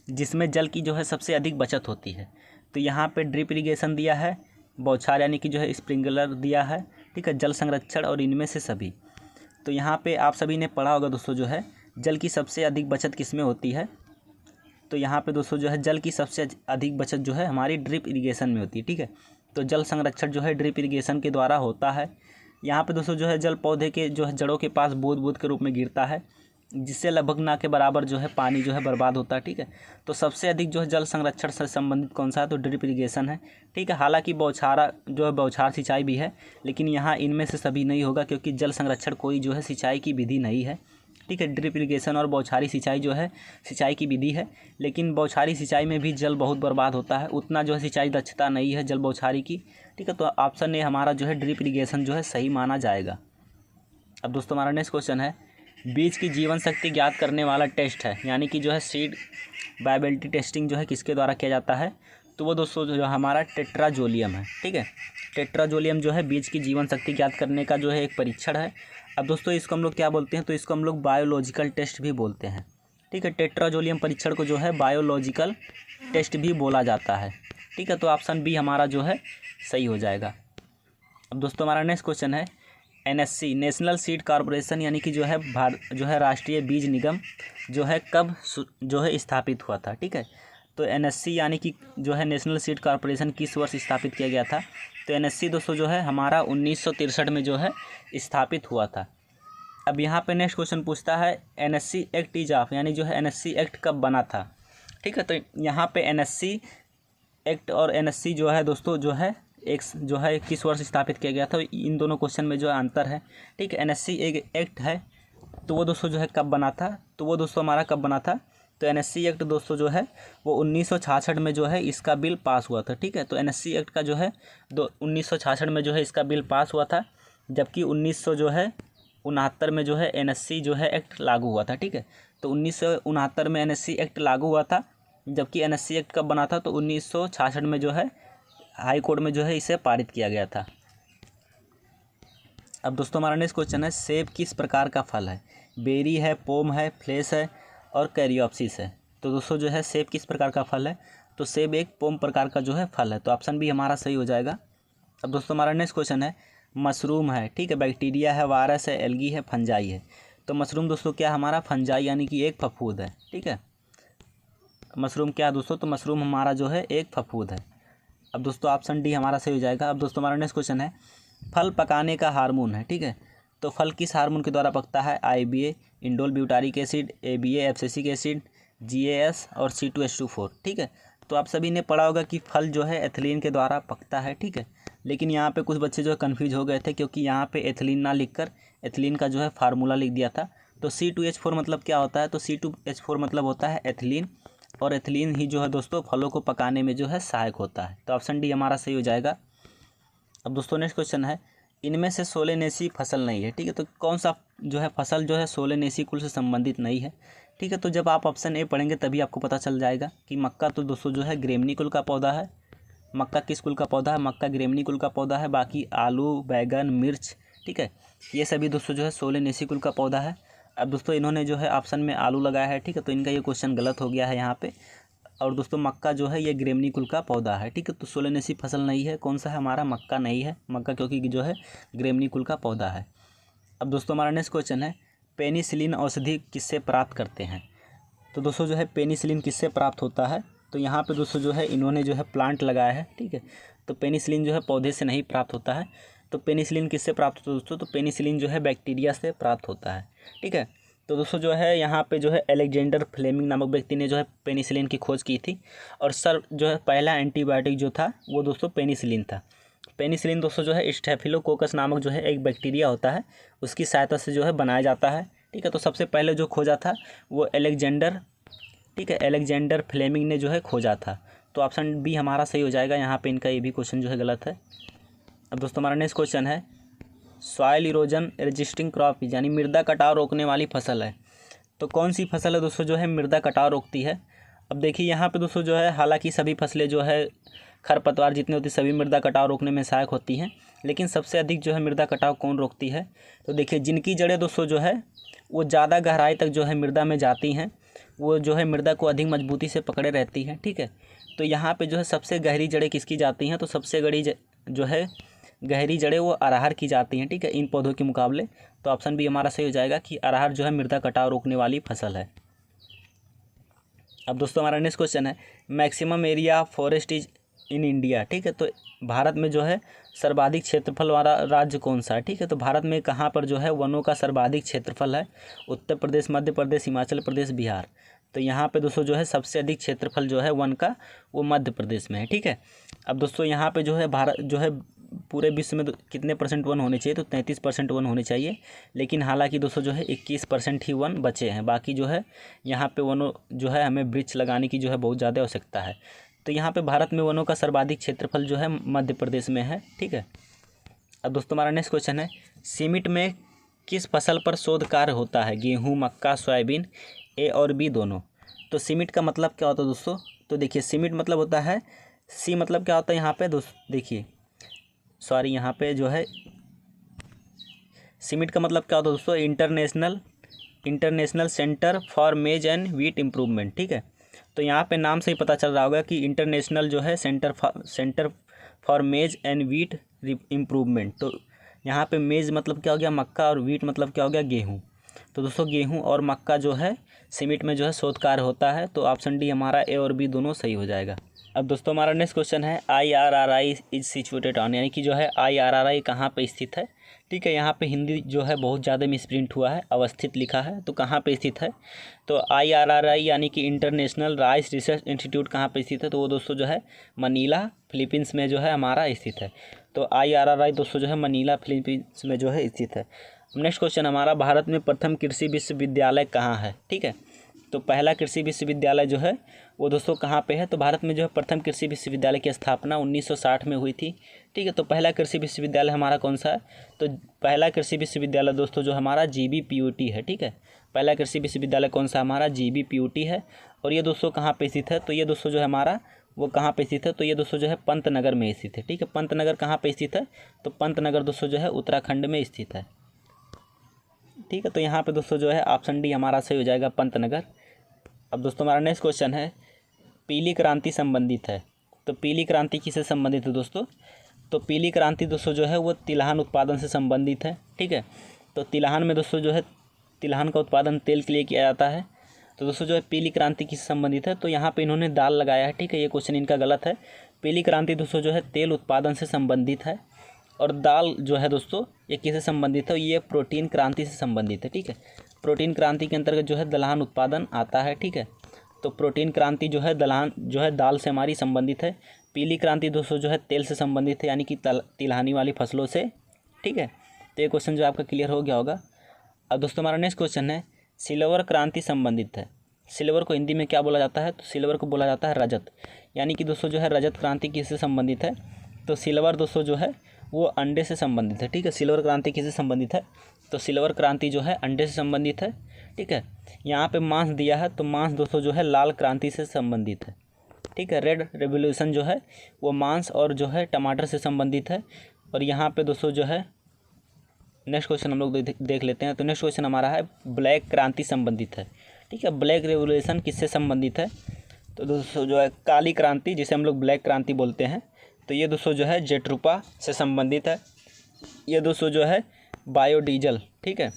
जिसमें जल की जो है सबसे अधिक बचत होती है। तो यहाँ पे ड्रिप इरिगेशन दिया है, बौछार यानी कि जो है स्प्रिंकलर दिया है, ठीक है, जल संरक्षण और इनमें से सभी। तो यहाँ पे आप सभी ने पढ़ा होगा दोस्तों जो है जल की सबसे अधिक बचत किस में होती है, तो यहाँ पे दोस्तों जो है जल की सबसे अधिक बचत जो है हमारी ड्रिप इरिगेशन में होती है, ठीक है। तो जल संरक्षण जो है ड्रिप इरिगेशन के द्वारा होता है। यहाँ पे दोस्तों जो है जल पौधे के जो है जड़ों के पास बूंद बूंद के रूप में गिरता है, जिससे लगभग ना के बराबर जो है पानी जो है बर्बाद होता है, ठीक है। तो सबसे अधिक जो है जल संरक्षण से संबंधित कौन सा है, तो ड्रिप इरिगेशन है, ठीक है। हालांकि बौछारा जो है बौछार सिंचाई भी है, लेकिन यहाँ इनमें से सभी नहीं होगा क्योंकि जल संरक्षण कोई जो है सिंचाई की विधि नहीं है, ठीक है। ड्रिप इरिगेशन और बौछारी सिंचाई जो है सिंचाई की विधि है, लेकिन बौछारी सिंचाई में भी जल बहुत बर्बाद होता है, उतना जो है सिंचाई दक्षता नहीं है जल बौछारी की, ठीक है। तो ऑप्शन ए हमारा जो है ड्रिप इरिगेशन जो है सही माना जाएगा। अब दोस्तों हमारा नेक्स्ट क्वेश्चन है बीज की जीवन शक्ति ज्ञात करने वाला टेस्ट है, यानी कि जो है सीड वायबिलिटी टेस्टिंग जो है किसके द्वारा किया जाता है, तो वो दोस्तों जो हमारा टेट्राजोलियम है, ठीक है। टेट्राजोलियम जो है बीज की जीवन शक्ति ज्ञात करने का जो है एक परीक्षण है। अब दोस्तों इसको हम लोग क्या बोलते हैं, तो इसको हम लोग बायोलॉजिकल टेस्ट भी बोलते हैं, ठीक है। टेट्राजोलियम परीक्षण को जो है बायोलॉजिकल टेस्ट भी बोला जाता है, ठीक है। तो ऑप्शन बी हमारा जो है सही हो जाएगा। अब दोस्तों हमारा नेक्स्ट क्वेश्चन है NSC नेशनल सीड कॉर्पोरेशन, यानी कि जो है राष्ट्रीय बीज निगम जो है कब जो है स्थापित हुआ था, ठीक है। तो NSC यानी कि जो है नेशनल सीड कॉर्पोरेशन किस वर्ष स्थापित किया गया था, तो NSC दोस्तों जो है हमारा 1963 में जो है स्थापित हुआ था। अब यहाँ पे नेक्स्ट क्वेश्चन पूछता है एनएससी एक्ट इज ऑफ, यानी जो है एनएससी एक्ट कब बना था। ठीक है, तो यहाँ पे एनएससी एक्ट और एनएससी जो है दोस्तों जो है एक जो है किस वर्ष स्थापित किया गया था, इन दोनों क्वेश्चन में जो है अंतर है। ठीक है, एनएससी एक एक्ट है तो वो दोस्तों जो है कब बना था, तो वो दोस्तों हमारा कब बना था, तो एनएससी एक्ट दोस्तों जो है वो 1966 में जो है इसका बिल पास हुआ था। ठीक है, तो एनएससी एक्ट का जो है 1966 में जो है इसका बिल पास हुआ था, जबकि 1969 में जो है एनएससी जो है एक्ट लागू हुआ था। ठीक है, तो 1969 में एनएससी एक्ट लागू हुआ था, जबकि एनएससी एक्ट कब बना था, तो 1966 में जो है हाई कोर्ट में जो है इसे पारित किया गया था। अब दोस्तों हमारा नेक्स्ट क्वेश्चन है सेब किस प्रकार का फल है, बेरी है, पोम है, फ्लेश है और कैरियोप्सिस है। तो दोस्तों जो है सेब किस प्रकार का फल है, तो सेब एक पोम प्रकार का जो है फल है, तो ऑप्शन बी हमारा सही हो जाएगा। अब दोस्तों हमारा नेक्स्ट क्वेश्चन है मशरूम है, ठीक है, बैक्टीरिया है, वायरस है, एल्गी है, फंजाई है। तो मशरूम दोस्तों क्या हमारा फंजाई यानी कि एक फफूंद है। ठीक है, मशरूम क्या है दोस्तों, तो मशरूम हमारा जो है एक फफूंद है। अब दोस्तों ऑप्शन डी हमारा सही हो जाएगा। अब दोस्तों हमारा नेक्स्ट क्वेश्चन है फल पकाने का हार्मोन है। ठीक है, तो फल किस हार्मोन के द्वारा पकता है, IBA, indole butyric acid, ABA abscisic acid, GAS और C2H24। ठीक है, तो आप सभी ने पढ़ा होगा कि फल जो है एथिलीन के द्वारा पकता है। ठीक है, लेकिन यहाँ पे कुछ बच्चे जो है कन्फ्यूज हो गए थे, क्योंकि यहाँ पे एथिलीन ना लिखकर एथिलीन का जो है फार्मूला लिख दिया था। तो C2H4 मतलब क्या होता है, तो C2H4 मतलब होता है एथिलीन, और एथिलीन ही जो है दोस्तों फलों को पकाने में जो है सहायक होता है। तो ऑप्शन डी हमारा सही हो जाएगा। अब दोस्तों नेक्स्ट क्वेश्चन है इनमें से सोलेनेसी फसल नहीं है। ठीक है, तो कौन सा जो है फसल जो है सोलेनेसी कुल से संबंधित नहीं है। ठीक है, तो जब आप ऑप्शन ए पढ़ेंगे तभी आपको पता चल जाएगा कि मक्का तो दोस्तों जो है ग्रेमनी कुल का पौधा है। मक्का किस कुल का पौधा है, मक्का ग्रेमनी कुल का पौधा है। बाकी आलू, बैगन, मिर्च, ठीक है, ये सभी दोस्तों जो है सोलेनेसी कुल का पौधा है। अब दोस्तों इन्होंने जो है ऑप्शन में आलू लगाया है। ठीक है, तो इनका ये क्वेश्चन गलत हो गया है यहाँ पे। और दोस्तों मक्का जो है ये ग्रेमनी कुल का पौधा है। ठीक है, तो सोलेनेसी फसल नहीं है, कौन सा है हमारा, मक्का नहीं है, मक्का क्योंकि जो है ग्रेमनी कुल का पौधा है। अब दोस्तों हमारा नेक्स्ट क्वेश्चन है पेनिसिलिन औषधि किससे प्राप्त करते हैं। तो दोस्तों जो है पेनिसिलिन किससे प्राप्त होता है, तो यहाँ पे दोस्तों जो है इन्होंने जो है प्लांट लगाया है। ठीक है, तो पेनिसिलिन जो है पौधे से नहीं प्राप्त होता है। तो पेनिसिलिन किससे प्राप्त होता है दोस्तों, तो पेनिसिलिन जो है बैक्टीरिया से प्राप्त होता है। ठीक है, तो दोस्तों जो है यहाँ पे जो है अलेक्जेंडर फ्लेमिंग नामक व्यक्ति ने जो है पेनिसिलिन की खोज की थी, और सर जो है पहला एंटीबायोटिक जो था वो दोस्तों पेनिसिलिन था। पेनिसिलिन दोस्तों जो है स्टेफिलोकोकस नामक जो है एक बैक्टीरिया होता है, उसकी सहायता से जो है बनाया जाता है। ठीक है, तो सबसे पहले जो खोजा था वो अलेक्जेंडर, ठीक है, अलेक्जेंडर फ्लेमिंग ने जो है खोजा था। तो ऑप्शन बी हमारा सही हो जाएगा। यहाँ पे इनका ये भी क्वेश्चन जो है गलत है। अब दोस्तों हमारा नेक्स्ट क्वेश्चन है सॉइल इरोजन रेजिस्टिंग क्रॉप यानी मृदा कटाव रोकने वाली फसल है। तो कौन सी फसल है दोस्तों जो है मृदा कटाव रोकती है। अब देखिए यहाँ पे दोस्तों जो है हालांकि सभी फसलें जो है खरपतवार जितनी होती सभी मृदा कटाव रोकने में सहायक होती हैं, लेकिन सबसे अधिक जो है मृदा कटाव कौन रोकती है, तो देखिए जिनकी जड़ें दोस्तों जो है वो ज़्यादा गहराई तक जो है मृदा में जाती हैं, वो जो है मृदा को अधिक मजबूती से पकड़े रहती हैं। ठीक है, तो यहाँ पे जो है सबसे गहरी जड़ें किसकी जाती हैं, तो सबसे जो है गहरी जड़ें वो अरहर की जाती हैं। ठीक है, इन पौधों के मुकाबले। तो ऑप्शन बी हमारा सही हो जाएगा कि अरहर जो है मृदा कटाव रोकने वाली फसल है। अब दोस्तों हमारा नेक्स्ट क्वेश्चन है maximum area forest is in India. ठीक है, तो भारत में जो है सर्वाधिक क्षेत्रफल वाला राज्य कौन सा है। ठीक है, तो भारत में कहाँ पर जो है वनों का सर्वाधिक क्षेत्रफल है, उत्तर प्रदेश, मध्य प्रदेश, हिमाचल प्रदेश, बिहार। तो यहाँ पे दोस्तों जो है सबसे अधिक क्षेत्रफल जो है वन का वो मध्य प्रदेश में है। ठीक है, अब दोस्तों यहाँ पे जो है भारत जो है पूरे विश्व में कितने % वन होने चाहिए, तो 33% वन होने चाहिए, लेकिन हालांकि दोस्तों जो है 21% ही वन बचे हैं। बाकी जो है यहाँ पे वनों जो है हमें वृक्ष लगाने की जो है बहुत ज़्यादा आवश्यकता है। तो यहाँ पे भारत में वनों का सर्वाधिक क्षेत्रफल जो है मध्य प्रदेश में है। ठीक है, अब दोस्तों हमारा नेक्स्ट क्वेश्चन है सीमिट में किस फसल पर शोध कार्य होता है, गेहूँ, मक्का, सोयाबीन, ए और बी दोनों। तो सीमिट का मतलब क्या होता है दोस्तों, तो देखिए सीमिट मतलब होता है, सी मतलब क्या होता है यहाँ पे दोस्तों, देखिए सॉरी यहाँ पे जो है सीमिट का मतलब क्या होता है दोस्तों, इंटरनेशनल सेंटर फॉर मेज एंड व्हीट इम्प्रूवमेंट। ठीक है, तो यहाँ पे नाम से ही पता चल रहा होगा कि इंटरनेशनल जो है सेंटर फॉर मेज एंड व्हीट इम्प्रूवमेंट। तो यहाँ पे मेज मतलब क्या हो गया मक्का, और व्हीट मतलब क्या हो गया गेहूँ। तो दोस्तों गेहूँ और मक्का जो है सीमिट में जो है शोध कार्य होता है। तो ऑप्शन डी हमारा ए और बी दोनों सही हो जाएगा। अब दोस्तों हमारा नेक्स्ट क्वेश्चन है IRRI इज सिचुएटेड ऑन, यानी कि जो है IRRI कहाँ पे स्थित है। ठीक है, यहाँ पे हिंदी जो है बहुत ज़्यादा मिसप्रिंट हुआ है, अवस्थित लिखा है, तो कहाँ पे स्थित है। तो IRRI यानी कि इंटरनेशनल राइस रिसर्च इंस्टीट्यूट कहाँ पे स्थित है, तो वो दोस्तों जो है मनीला फिलीपींस में जो है हमारा स्थित है। तो IRRI दोस्तों जो है मनीला फिलीपींस में जो है स्थित है। नेक्स्ट क्वेश्चन हमारा, भारत में प्रथम कृषि विश्वविद्यालय कहाँ है। ठीक है, तो पहला कृषि विश्वविद्यालय जो है वो दोस्तों कहाँ पे है, तो भारत में जो है प्रथम कृषि विश्वविद्यालय की स्थापना 1960 में हुई थी। ठीक है, तो पहला कृषि विश्वविद्यालय हमारा कौन सा है, तो पहला कृषि विश्वविद्यालय दोस्तों जो हमारा GBPUT है। ठीक है, पहला कृषि विश्वविद्यालय कौन सा हमारा GBPUT है। और ये दोस्तों कहाँ पे स्थित है, तो ये दोस्तों जो है हमारा वो कहाँ पे स्थित है, तो ये दोस्तों जो है पंतनगर में स्थित है। ठीक है, पंतनगर कहाँ पे स्थित है, तो पंतनगर दोस्तों जो है उत्तराखंड में स्थित है। ठीक है, तो यहाँ पे दोस्तों जो है ऑप्शन डी हमारा सही हो जाएगा, पंतनगर। अब दोस्तों हमारा नेक्स्ट क्वेश्चन है, पीली क्रांति संबंधित है। तो पीली क्रांति किससे संबंधित है दोस्तों, तो पीली क्रांति दोस्तों जो है वो तिलहन उत्पादन से संबंधित है। ठीक है, तो तिलहन में दोस्तों जो है तिलहन का उत्पादन तेल के लिए किया जाता है। तो दोस्तों जो है पीली क्रांति किससे संबंधित है, तो यहाँ पे इन्होंने दाल लगाया है। ठीक है, ये क्वेश्चन इनका गलत है। पीली क्रांति दोस्तों जो है तेल उत्पादन से संबंधित है, और दाल जो है दोस्तों ये किससे संबंधित है, ये प्रोटीन क्रांति से संबंधित है। ठीक है, प्रोटीन क्रांति के अंतर्गत जो है दलहन उत्पादन आता है। ठीक है, तो प्रोटीन क्रांति जो है दलहन जो है दाल से हमारी संबंधित है। पीली क्रांति दोस्तों जो है तेल से संबंधित है, यानी कि तिलहनी वाली फसलों से। ठीक है, तो ये क्वेश्चन जो आपका क्लियर हो गया होगा। अब दोस्तों हमारा नेक्स्ट क्वेश्चन है, सिल्वर क्रांति संबंधित है। सिल्वर को हिंदी में क्या बोला जाता है, तो सिल्वर को बोला जाता है रजत, यानी कि दोस्तों जो है रजत क्रांति किससे संबंधित है, तो सिल्वर दोस्तों जो है वो अंडे से संबंधित है। ठीक है, सिल्वर क्रांति किससे संबंधित है, तो सिल्वर क्रांति जो है अंडे से संबंधित है। ठीक है, यहाँ पे मांस दिया है, तो मांस दोस्तों जो है लाल क्रांति से संबंधित है। ठीक है, रेड रेवोल्यूशन जो है वो मांस और जो है टमाटर से संबंधित है। और यहाँ पे दोस्तों जो है नेक्स्ट क्वेश्चन हम लोग देख लेते हैं। तो नेक्स्ट क्वेश्चन हमारा है, ब्लैक क्रांति संबंधित है। ठीक है, ब्लैक रेवोल्यूशन किससे संबंधित है, तो दोस्तों जो है काली क्रांति, जिसे हम लोग ब्लैक क्रांति बोलते हैं, तो ये दोस्तों जो है जेट्रोपा से संबंधित है। ये दोस्तों जो है बायोडीजल। ठीक है,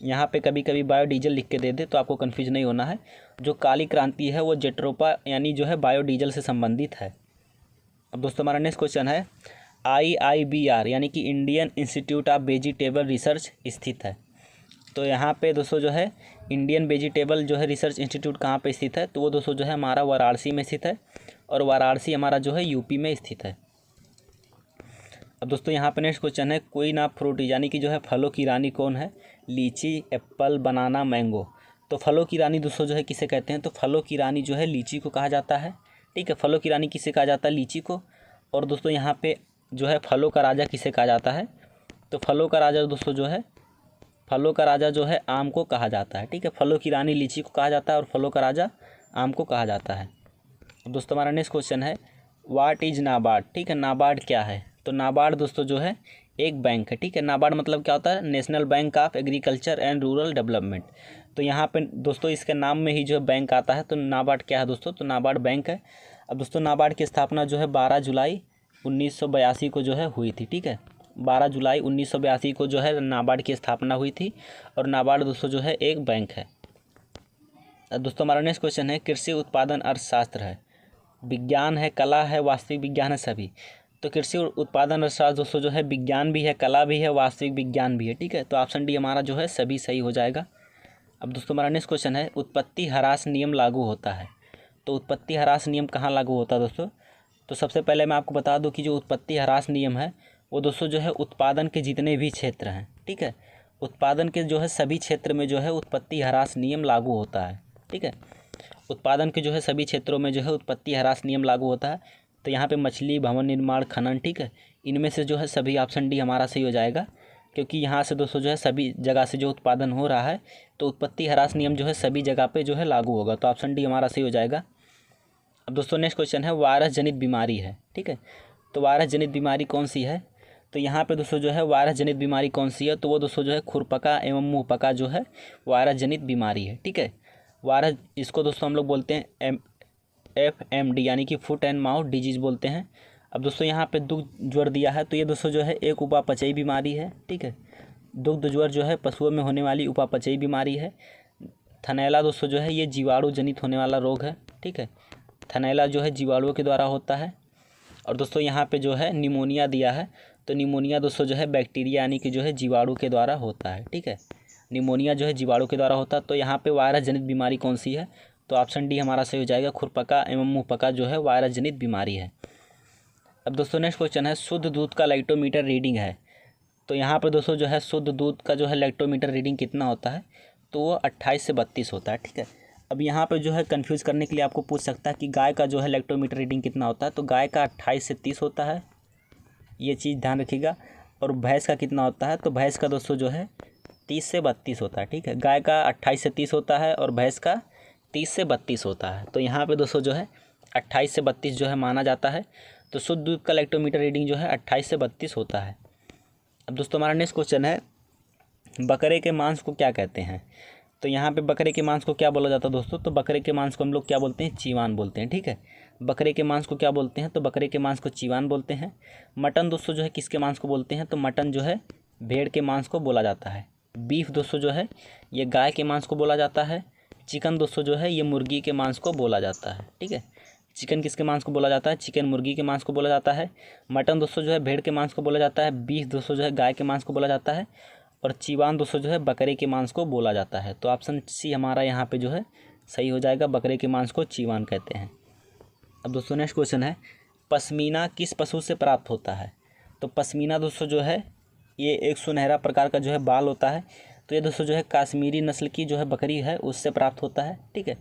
यहाँ पे कभी कभी बायोडीजल लिख के दे दे तो आपको कन्फ्यूज नहीं होना है। जो काली क्रांति है वो जेट्रोपा यानी जो है बायोडीजल से संबंधित है। अब दोस्तों हमारा नेक्स्ट क्वेश्चन है, IIBR यानी कि Indian institute of vegetable research स्थित है। तो यहाँ पे दोस्तों जो है इंडियन वेजिटेबल जो है रिसर्च इंस्टीट्यूट कहाँ पे स्थित है, तो वो दोस्तों जो है हमारा वाराणसी में स्थित है, और वाराणसी हमारा जो है यूपी में स्थित है। अब दोस्तों यहाँ पे नेक्स्ट क्वेश्चन है, क्वीन ऑफ फ्रूट यानी कि जो है फलों की रानी कौन है, लीची, एप्पल, बनाना, मैंगो। तो फलों की रानी दोस्तों जो है किसे कहते हैं, तो फलों की रानी जो है लीची को कहा जाता है। ठीक है, फलों की रानी किसे कहा जाता है, लीची को। और दोस्तों यहाँ पे जो है फलों का राजा किसे कहा जाता है, तो फलों का राजा दोस्तों जो है फलों का राजा जो है आम को कहा जाता है। ठीक है, फलों की रानी लीची को कहा जाता है और फलों का राजा आम को कहा जाता है। दोस्तों हमारा नेक्स्ट क्वेश्चन है, व्हाट इज नाबार्ड। ठीक है, नाबार्ड क्या है, तो नाबार्ड दोस्तों जो है एक बैंक है। ठीक है, नाबार्ड मतलब क्या होता है, national bank of agriculture and rural development. तो यहाँ पे दोस्तों इसके नाम में ही जो है बैंक आता है, तो नाबार्ड क्या है दोस्तों, तो नाबार्ड बैंक है। अब दोस्तों नाबार्ड की स्थापना जो है 12 जुलाई 1982 को जो है हुई थी। ठीक है, 12 जुलाई 1982 को जो है नाबार्ड की स्थापना हुई थी, और नाबार्ड दोस्तों जो है एक बैंक है। दोस्तों हमारा नेक्स्ट क्वेश्चन है, कृषि उत्पादन अर्थशास्त्र है, विज्ञान है, कला है, वास्तविक विज्ञान है, सभी। तो कृषि उत्पादन अर्थशास्त्र दोस्तों जो है विज्ञान भी है, कला भी है, वास्तविक विज्ञान भी है। ठीक है, तो ऑप्शन डी हमारा जो है सभी सही हो जाएगा। अब दोस्तों हमारा नेक्स्ट क्वेश्चन है, उत्पत्ति ह्रास नियम लागू होता है। तो उत्पत्ति ह्रास नियम कहाँ लागू होता है दोस्तों, तो सबसे पहले मैं आपको बता दूं कि जो उत्पत्ति ह्रास नियम है वो दोस्तों जो है उत्पादन के जितने भी क्षेत्र हैं, ठीक है, उत्पादन के जो है सभी क्षेत्र में जो है उत्पत्ति ह्रास नियम लागू होता है। ठीक है, उत्पादन के जो है सभी क्षेत्रों में जो है उत्पत्ति ह्रास नियम लागू होता है। तो यहाँ पे मछली, भवन निर्माण, खनन, ठीक है, इनमें से जो है सभी ऑप्शन डी हमारा सही हो जाएगा, क्योंकि यहाँ से दोस्तों जो है सभी जगह से जो उत्पादन हो रहा है तो उत्पत्ति ह्रास नियम जो है सभी जगह पे जो है लागू होगा। तो ऑप्शन डी हमारा सही हो जाएगा। अब दोस्तों नेक्स्ट क्वेश्चन है, वायरस जनित बीमारी है। ठीक है, तो वायरस जनित बीमारी कौन सी है, तो यहाँ पे दोस्तों जो है वायरस जनित बीमारी कौन सी है, तो वो दोस्तों जो है खुरपका एवं मुँहपका जो है वायरस जनित बीमारी है। ठीक है, वायरस इसको दोस्तों हम लोग बोलते हैं FMD यानी कि फुट एंड माउथ डिजीज़ बोलते हैं। अब दोस्तों यहाँ पे दुग्ध ज्वर दिया है, तो ये दोस्तों जो है एक उपापचयी बीमारी है। ठीक है, दुग्ध ज्वर जो है पशुओं में होने वाली उपापचयी बीमारी है। थनैला दोस्तों जो है ये जीवाणु जनित होने वाला रोग है। ठीक है, थनैला जो है जीवाणुओं के द्वारा होता है। और दोस्तों यहाँ पे जो है निमोनिया दिया है, तो निमोनिया दोस्तों जो है बैक्टीरिया यानी कि जो है जीवाणु के द्वारा होता है। ठीक है, निमोनिया जो है जीवाणु के द्वारा होता है। तो यहाँ पे वायरस जनित बीमारी कौन सी है, तो ऑप्शन डी हमारा सही हो जाएगा, खुरपका एवं मुंहपका जो है वायरस जनित बीमारी है। अब दोस्तों नेक्स्ट क्वेश्चन है, शुद्ध दूध का लैक्टोमीटर रीडिंग है। तो यहाँ पे दोस्तों जो है शुद्ध दूध का जो है लैक्टोमीटर रीडिंग कितना होता है, तो वो 28 से 32 होता है। ठीक है, अब यहाँ पे जो है कंफ्यूज करने के लिए आपको पूछ सकता है कि गाय का जो है लैक्टोमीटर रीडिंग कितना होता है, तो गाय का 28 से 30 होता है, ये चीज़ ध्यान रखिएगा। और भैंस का कितना होता है, तो भैंस का दोस्तों जो है 30 से 32 होता है। ठीक है, गाय का 28 से 30 होता है और भैंस का 30 से 32 होता है। तो यहाँ पे दोस्तों जो है 28 से 32 जो है माना जाता है। तो शुद्ध दूध का लैक्टोमीटर रीडिंग जो है 28 से 32 होता है। अब दोस्तों हमारा नेक्स्ट क्वेश्चन है, बकरे के मांस को क्या कहते हैं। तो यहाँ पे बकरे के मांस को क्या बोला जाता है दोस्तों, तो बकरे के मांस को हम लोग क्या बोलते हैं, चीवान बोलते हैं। ठीक है, बकरे के मांस को क्या बोलते हैं, तो बकरे के मांस को चीवान बोलते हैं। मटन दोस्तों जो है किसके मांस को बोलते हैं, तो मटन जो है भेड़ के मांस को बोला जाता है। बीफ दोस्तों जो है ये गाय के मांस को बोला जाता है। चिकन दोस्तों जो है ये मुर्गी के मांस को बोला जाता है। ठीक है, चिकन किसके मांस को बोला जाता है, चिकन मुर्गी के मांस को बोला जाता है। मटन दोस्तों जो है भेड़ के मांस को बोला जाता है। बीफ दोस्तों जो है गाय के मांस को बोला जाता है। और चीवान दोस्तों जो है बकरे के मांस को बोला जाता है। तो ऑप्शन सी हमारा यहाँ पे जो है सही हो जाएगा, बकरे के मांस को चीवान कहते हैं। अब दोस्तों नेक्स्ट क्वेश्चन है, पश्मीना किस पशु से प्राप्त होता है। तो पश्मीना दोस्तों जो है ये एक सुनहरा प्रकार का जो है बाल होता है। तो ये दोस्तों जो है काश्मीरी नस्ल की जो है बकरी है उससे प्राप्त होता है। ठीक है,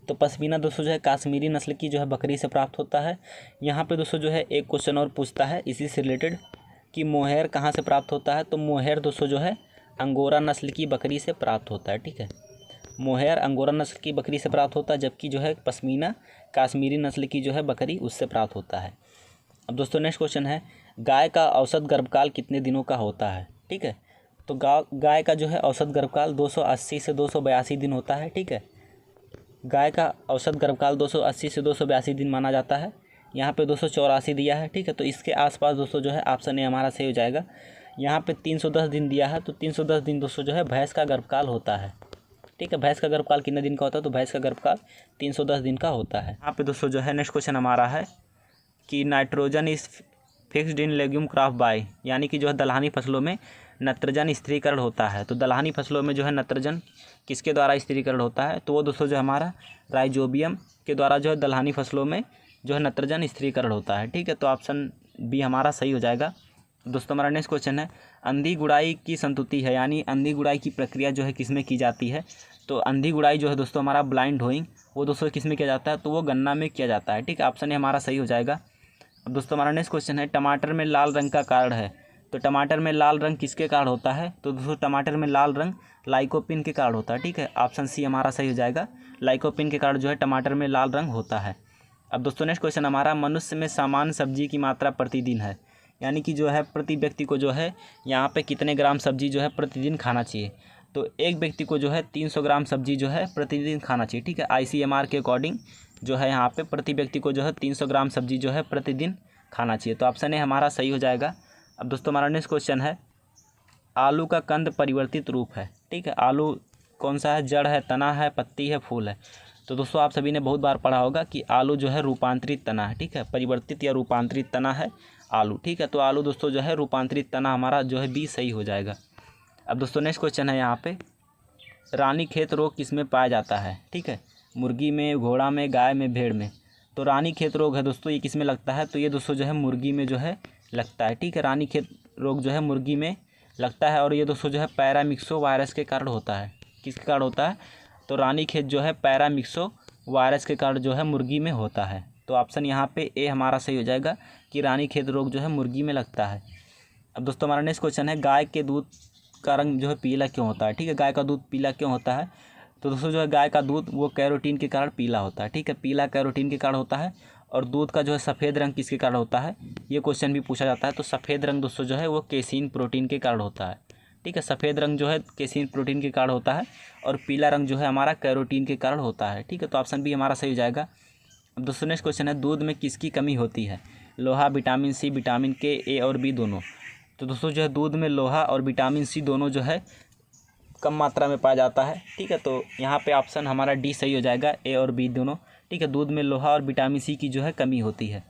तो पश्मीना दोस्तों जो है काश्मीरी नस्ल की जो है बकरी से प्राप्त होता है। यहाँ पे दोस्तों जो है एक क्वेश्चन और पूछता है इसी से रिलेटेड कि मोहेर कहाँ से प्राप्त होता है। तो मोहेर दोस्तों जो है अंगोरा नस्ल की बकरी से प्राप्त होता है। ठीक है, मोहेर अंगोरा नस्ल की बकरी से प्राप्त होता है, जबकि जो है पश्मीना काश्मीरी नस्ल की जो है बकरी उससे प्राप्त होता है। अब दोस्तों नेक्स्ट क्वेश्चन है, गाय का औसत गर्भकाल कितने दिनों का होता है। ठीक है, तो गाय का जो है औसत गर्भकाल 280 से 282 दिन होता है। ठीक है, गाय का औसत गर्भकाल 280 से 282 दिन माना जाता है। यहाँ पे 284 दिया है। ठीक है, तो इसके आसपास दोस्तों जो है ऑप्शन ए हमारा सही हो जाएगा। यहाँ पे 310 दिन दिया है, तो 310 दिन दोस्तों जो है भैंस का गर्भकाल होता है। ठीक है, भैंस का गर्भकाल कितने दिन का होता है, तो भैंस का गर्भकाल 310 दिन का होता है। यहाँ पे दोस्तों जो है नेक्स्ट क्वेश्चन हमारा है कि nitrogen is fixed in legume crop by, यानी कि जो है दलहनी फसलों में नत्रजन स्थिरीकरण होता है। तो दलहनी फसलों में जो है नत्रजन किसके द्वारा स्थिरीकरण होता है, तो वो दोस्तों जो हमारा राइजोबियम के द्वारा जो है दलहनी फसलों में जो है नत्रजन स्थिरीकरण होता है। ठीक है, तो ऑप्शन बी हमारा सही हो जाएगा। दोस्तों हमारा नेक्स्ट क्वेश्चन है, अंधी गुड़ाई की संतुति है, यानी अंधी गुड़ाई की प्रक्रिया जो है किसमें की जाती है। तो अंधी गुड़ाई जो है दोस्तों हमारा ब्लाइंड होइंग, वो दोस्तों किसमें किया जाता है, तो वो गन्ना में किया जाता है। ठीक है, ऑप्शन ए हमारा सही हो जाएगा। अब दोस्तों हमारा नेक्स्ट क्वेश्चन है, टमाटर में लाल रंग का कारण है। तो टमाटर में लाल रंग किसके कारण होता है, तो दोस्तों टमाटर में लाल रंग लाइकोपिन के कारण होता है। ठीक है, ऑप्शन सी हमारा सही हो जाएगा, लाइकोपिन के कारण जो है टमाटर में लाल रंग होता है। अब दोस्तों नेक्स्ट क्वेश्चन हमारा, मनुष्य में सामान्य सब्जी की मात्रा प्रतिदिन है, यानी कि जो है प्रति व्यक्ति को जो है यहाँ पे कितने ग्राम सब्जी जो है प्रतिदिन खाना चाहिए। तो एक व्यक्ति को जो है 300 ग्राम सब्जी जो है प्रतिदिन खाना चाहिए। ठीक है, ICMR के अकॉर्डिंग जो है यहाँ पे प्रति व्यक्ति को जो है 300 ग्राम सब्जी जो है प्रतिदिन खाना चाहिए। तो ऑप्शन ए हमारा सही हो जाएगा। अब दोस्तों हमारा नेक्स्ट क्वेश्चन है, आलू का कंद परिवर्तित रूप है। ठीक है, आलू कौन सा है, जड़ है, तना है, पत्ती है, फूल है। तो दोस्तों आप सभी ने बहुत बार पढ़ा होगा कि आलू जो है रूपांतरित तना है। ठीक है, परिवर्तित या रूपांतरित तना है आलू। ठीक है, तो आलू दोस्तों जो है रूपांतरित तना हमारा जो है बी सही हो जाएगा। अब दोस्तों नेक्स्ट क्वेश्चन है यहाँ पे, रानीखेत रोग किसमें पाया जाता है। ठीक है, मुर्गी में, घोड़ा में, गाय में, भेड़ में। तो रानीखेत रोग है दोस्तों ये किसमें लगता है, तो ये दोस्तों जो है मुर्गी में जो है लगता है। ठीक है, रानीखेत रोग जो है मुर्गी में लगता है और ये दोस्तों जो है पैरामिक्सो वायरस के कारण होता है। किसके कारण होता है, तो रानीखेत जो है पैरामिक्सो वायरस के कारण जो है मुर्गी में होता है। तो ऑप्शन यहाँ पे ए हमारा सही हो जाएगा कि रानीखेत रोग जो है मुर्गी में लगता है। अब दोस्तों हमारा नेक्स्ट क्वेश्चन है, गाय के दूध का रंग जो है पीला क्यों होता है। ठीक है, गाय का दूध पीला क्यों होता है, तो दोस्तों जो है गाय का दूध वो कैरोटीन के कारण पीला होता है। ठीक है, पीला कैरोटीन के कारण होता है। और दूध का जो है सफ़ेद रंग किसके कारण होता है, ये क्वेश्चन भी पूछा जाता है। तो सफ़ेद रंग दोस्तों जो है वो केसीन प्रोटीन के कारण होता है। ठीक है, सफ़ेद रंग जो है केसीन प्रोटीन के कारण होता है और पीला रंग जो है हमारा कैरोटीन के कारण होता है। ठीक है, तो ऑप्शन बी हमारा सही हो जाएगा। अब दोस्तों नेक्स्ट क्वेश्चन है, दूध में किसकी कमी होती है, लोहा, विटामिन सी, विटामिन के, ए और बी दोनों। तो दोस्तों जो है दूध में लोहा और विटामिन सी दोनों जो है कम मात्रा में पाया जाता है। ठीक है, तो यहाँ पे ऑप्शन हमारा डी सही हो जाएगा, ए और बी दोनों। ठीक है, दूध में लोहा और विटामिन सी की जो है कमी होती है।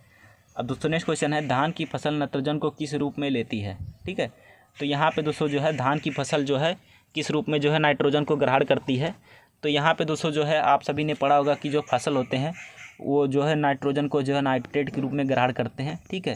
अब दोस्तों नेक्स्ट क्वेश्चन है, धान की फसल नाइट्रोजन को किस रूप में लेती है। ठीक है, तो यहाँ पे दोस्तों जो है धान की फसल जो है किस रूप में जो है नाइट्रोजन को ग्रहण करती है। तो यहाँ पे दोस्तों जो है आप सभी ने पढ़ा होगा कि जो फसल होते हैं वो जो है नाइट्रोजन को जो है नाइट्रेट के रूप में ग्रहण करते हैं। ठीक है,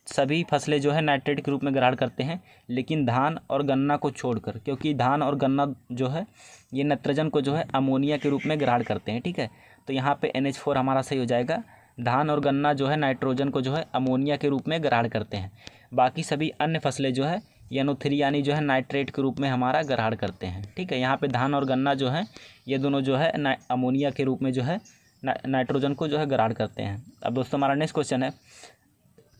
सभी फसलें जो है नाइट्रेट के रूप में ग्रहण करते हैं, लेकिन धान और गन्ना को छोड़कर, क्योंकि धान और गन्ना जो है ये नाइट्रोजन को जो है अमोनिया के रूप में ग्रहण करते हैं। ठीक है, तो यहाँ पे NH4 हमारा सही हो जाएगा। धान और गन्ना जो है नाइट्रोजन को जो है अमोनिया के रूप में ग्रहण करते हैं। बाकी सभी अन्य फसलें जो है NO3 यानी जो है नाइट्रेट के रूप में हमारा ग्रहण करते हैं। ठीक है, यहाँ पे धान और गन्ना जो है ये दोनों जो है अमोनिया के रूप में जो है नाइट्रोजन को जो है ग्रहण करते हैं। अब दोस्तों हमारा नेक्स्ट क्वेश्चन है,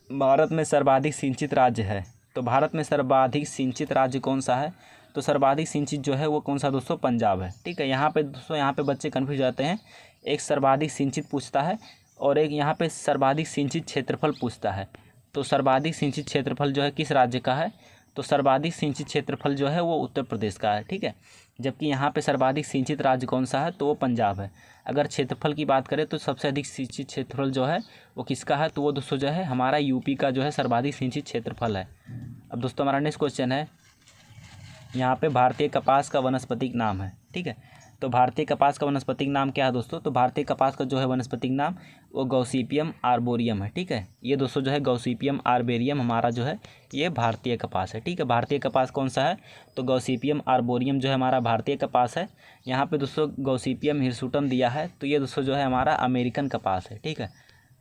भारत में सर्वाधिक सिंचित राज्य है। तो भारत में सर्वाधिक सिंचित राज्य कौन सा है। तो सर्वाधिक सिंचित जो है वो कौन सा दोस्तों, पंजाब है। ठीक है, यहाँ पे दोस्तों यहाँ पे बच्चे कन्फ्यूज जाते हैं, एक सर्वाधिक सिंचित पूछता है और एक यहाँ पे सर्वाधिक सिंचित क्षेत्रफल पूछता है। तो सर्वाधिक सिंचित क्षेत्रफल जो है किस राज्य का है। तो सर्वाधिक सिंचित क्षेत्रफल जो है वो उत्तर प्रदेश का है। ठीक है, जबकि यहाँ पे सर्वाधिक सिंचित राज्य कौन सा है, तो वो पंजाब है। अगर क्षेत्रफल की बात करें तो सबसे अधिक सिंचित क्षेत्रफल जो है वो किसका है, तो वो दोस्तों जो है हमारा यूपी का जो है सर्वाधिक सिंचित क्षेत्रफल है। अब दोस्तों हमारा नेक्स्ट क्वेश्चन है, यहाँ पे भारतीय कपास का वानस्पतिक नाम है। ठीक है, तो भारतीय कपास का वानस्पतिक नाम क्या है दोस्तों। तो भारतीय कपास का जो है वानस्पतिक नाम वो गॉसिपियम आर्बोरियम है। ठीक है, ये दोस्तों जो है गॉसिपियम आर्बोरियम हमारा जो है ये भारतीय कपास है। ठीक है, भारतीय कपास कौन सा है, तो गॉसिपियम आर्बोरियम जो है हमारा भारतीय कपास है। यहाँ पे दोस्तों गॉसिपियम हिरसुटम दिया है, तो ये दोस्तों जो है हमारा अमेरिकन कपास है। ठीक है,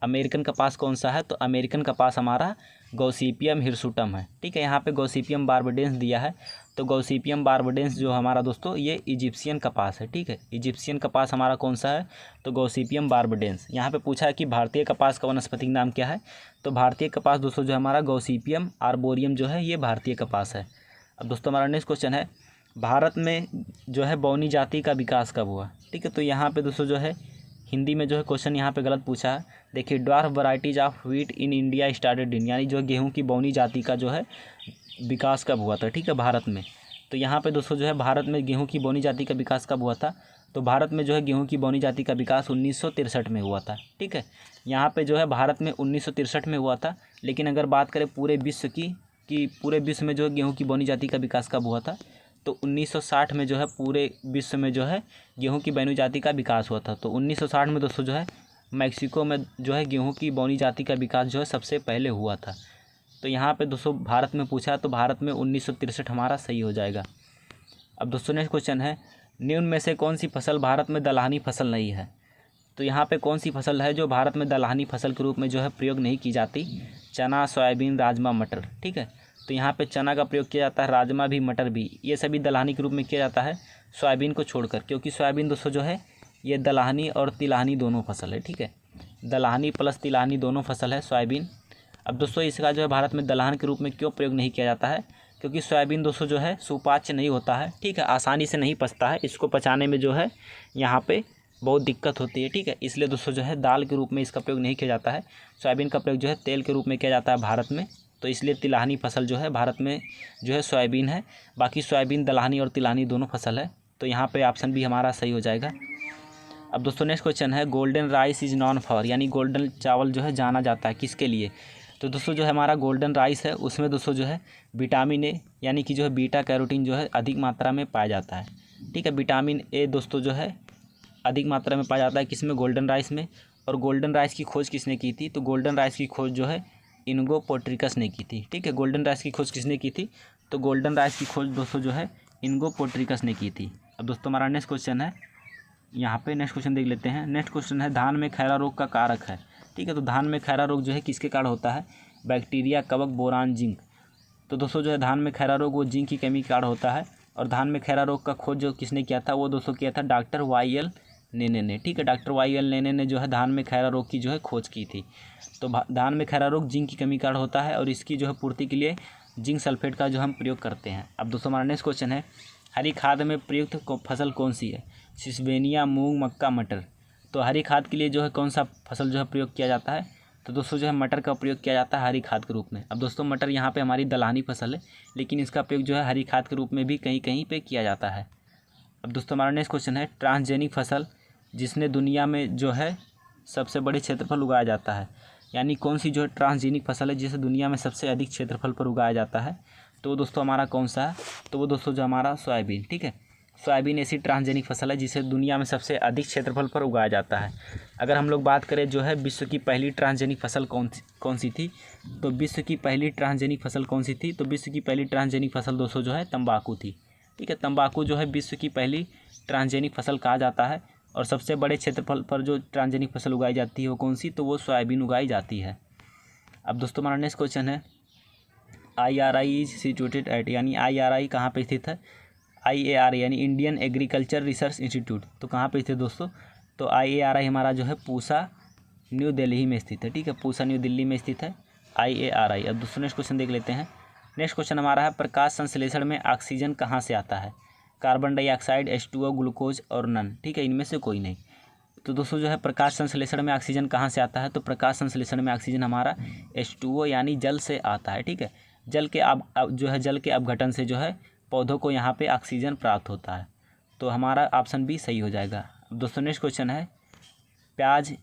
अमेरिकन कपास कौन सा है, तो अमेरिकन कपास हमारा गॉसिपियम हिरसुटम है। ठीक है, यहाँ पे गॉसिपियम बारबडेंस दिया है, तो गॉसिपियम बारबडेंस जो हमारा दोस्तों ये इजिप्शियन कपास है। ठीक है, इजिप्शियन कपास हमारा कौन सा है, तो गॉसिपियम बारबडेंस। यहाँ पे पूछा है कि भारतीय कपास का वानस्पतिक नाम क्या है, तो भारतीय कपास दोस्तों जो हमारा गॉसिपियम आर्बोरियम जो है ये भारतीय कपास है। अब दोस्तों हमारा नेक्स्ट क्वेश्चन है, भारत में जो है बौनी जाति का विकास कब हुआ। ठीक है, तो यहाँ पे दोस्तों जो है हिंदी में जो है क्वेश्चन यहाँ पे गलत पूछा है। देखिए, dwarf varieties of wheat in India started in, यानी जो गेहूं की बौनी जाति का जो है विकास कब हुआ था। ठीक है, भारत में। तो यहाँ पे दोस्तों जो है भारत में गेहूं की बौनी जाति का विकास कब हुआ था, तो भारत में जो है गेहूं की बौनी जाति का विकास 1963 में हुआ था। ठीक है, यहाँ पे जो है भारत में 1963 में हुआ था, लेकिन अगर बात करें पूरे विश्व की कि पूरे विश्व में जो है गेहूँ की बौनी जाति का विकास कब हुआ था, तो 1960 में जो है पूरे विश्व में जो है गेहूं की बौनी जाति का विकास हुआ था। तो 1960 में दोस्तों जो है मैक्सिको में जो है गेहूं की बौनी जाति का विकास जो है सबसे पहले हुआ था। तो यहाँ पे दोस्तों भारत में पूछा, तो भारत में 1963 हमारा सही हो जाएगा। अब दोस्तों नेक्स्ट क्वेश्चन है, निम्न में से कौन सी फसल भारत में दलहनी फसल नहीं है। तो यहाँ पे कौन सी फसल है जो भारत में दलहनी फसल के रूप में जो है प्रयोग नहीं की जाती। चना, सोयाबीन, राजमा, मटर। ठीक है, तो यहाँ पे चना का प्रयोग किया जाता है, राजमा भी, मटर भी, ये सभी दलहनी के रूप में किया जाता है, सोयाबीन को छोड़कर, क्योंकि सोयाबीन दोस्तों जो है ये दलहनी और तिलहनी दोनों फसल है। ठीक है, दलहनी प्लस तिलहनी दोनों फसल है सोयाबीन। अब दोस्तों इसका जो है भारत में दलहन के रूप में क्यों प्रयोग नहीं किया जाता है, क्योंकि सोयाबीन दोस्तों जो है सुपाच्य नहीं होता है। ठीक है, आसानी से नहीं पचता है, इसको पचाने में जो है यहाँ पे बहुत दिक्कत होती है। ठीक है, इसलिए दोस्तों जो है दाल के रूप में इसका प्रयोग नहीं किया जाता है। सोयाबीन का प्रयोग जो है तेल के रूप में किया जाता है भारत में, तो इसलिए तिलहनी फसल जो है भारत में जो है सोयाबीन है। बाकी सोयाबीन दलहनी और तिलहनी दोनों फसल है, तो यहाँ पे ऑप्शन भी हमारा सही हो जाएगा। अब दोस्तों नेक्स्ट क्वेश्चन है, golden rice is non for, यानी गोल्डन चावल जो है जाना जाता है किसके लिए। तो दोस्तों जो है हमारा गोल्डन राइस है उसमें दोस्तों जो है विटामिन ए यानी कि जो है बीटा कैरोटीन जो है अधिक मात्रा में पाया जाता है। ठीक है, विटामिन ए दोस्तों जो है अधिक मात्रा में पाया जाता है किसमें, गोल्डन राइस में। और गोल्डन राइस की खोज किसने की थी, तो गोल्डन राइस की खोज जो है इनगो पोर्ट्रिकस ने की थी। ठीक है, गोल्डन राइस की खोज किसने की थी, तो गोल्डन राइस की खोज दोस्तों जो है इनगो पोर्ट्रिकस ने की थी। अब दोस्तों हमारा नेक्स्ट क्वेश्चन है, यहाँ पे नेक्स्ट क्वेश्चन देख लेते हैं। नेक्स्ट क्वेश्चन है, धान में खैरा रोग का कारक है। ठीक है, तो धान में खैरा रोग जो है किसके कारण होता है, बैक्टीरिया, कवक, बोरान, जिंक। तो दोस्तों जो है धान में खैरा रोग वो जिंक की कमी के कारण होता है। और धान में खैरा रोग का खोज जो किसने किया था, वो दोस्तों किया था डॉक्टर YL नेने ने। ठीक है, डॉक्टर YL नेने ने जो है धान में खैरा रोग की जो है खोज की थी। तो धान में खैरा रोग जिंक की कमी कारण होता है और इसकी जो है पूर्ति के लिए जिंक सल्फेट का जो हम प्रयोग करते हैं। अब दोस्तों हमारा नेक्स्ट क्वेश्चन है, हरी खाद में प्रयुक्त फसल कौन सी है, सिसबेनिया, मूंग, मक्का, मटर। तो हरी खाद के लिए जो है कौन सा फसल जो है प्रयोग किया जाता है, तो दोस्तों जो है मटर का प्रयोग किया जाता है हरी खाद के रूप में। अब दोस्तों मटर यहाँ पे हमारी दलहनी फसल है, लेकिन इसका प्रयोग जो है हरी खाद के रूप में भी कहीं कहीं पे किया जाता है। अब दोस्तों हमारा नेक्स्ट क्वेश्चन है, ट्रांसजेनिक फसल जिसने दुनिया में जो है सबसे बड़े क्षेत्रफल उगाया जाता है, यानी कौन सी जो है ट्रांसजेनिक फसल है जिसे दुनिया में सबसे अधिक क्षेत्रफल पर उगाया जाता है, तो दोस्तों हमारा कौन सा है, तो वो दोस्तों जो हमारा सोयाबीन। ठीक है, सोयाबीन ऐसी ट्रांसजेनिक फसल है जिसे दुनिया में सबसे अधिक क्षेत्रफल पर उगाया जाता है। अगर हम लोग बात करें जो है विश्व की पहली ट्रांसजेनिक फसल कौन सी थी, तो विश्व की पहली ट्रांसजेनिक फसल कौन सी थी, तो विश्व की पहली ट्रांसजेनिक फसल दोस्तों जो है तंबाकू थी। ठीक है, तंबाकू जो है विश्व की पहली ट्रांसजेनिक फसल कहा जाता है। और सबसे बड़े क्षेत्रफल पर जो ट्रांसजेनिक फसल उगाई जाती है वो कौन सी, तो वो सोयाबीन उगाई जाती है। अब दोस्तों हमारा नेक्स्ट क्वेश्चन है, IRI इज सिचुएटेड एट, यानी IRI कहाँ पे स्थित है, IARI यानी इंडियन एग्रीकल्चर रिसर्च इंस्टीट्यूट, तो कहाँ पे स्थित है दोस्तों, तो IARI हमारा जो है पूसा न्यू दिल्ली में स्थित है। ठीक है, पूसा न्यू दिल्ली में स्थित है IARI। अब दोस्तों नेक्स्ट क्वेश्चन देख लेते हैं। नेक्स्ट क्वेश्चन हमारा है, प्रकाश संश्लेषण में ऑक्सीजन कहाँ से आता है, कार्बन डाइऑक्साइड, H2O, ग्लूकोज और नन। ठीक है, इनमें से कोई नहीं। तो दोस्तों जो है प्रकाश संश्लेषण में ऑक्सीजन कहाँ से आता है, तो प्रकाश संश्लेषण में ऑक्सीजन हमारा H2O यानी जल से आता है। ठीक है, जल के अपघटन से जो है पौधों को यहाँ पे ऑक्सीजन प्राप्त होता है। तो हमारा ऑप्शन बी सही हो जाएगा। अब दोस्तों नेक्स्ट क्वेश्चन है, प्याज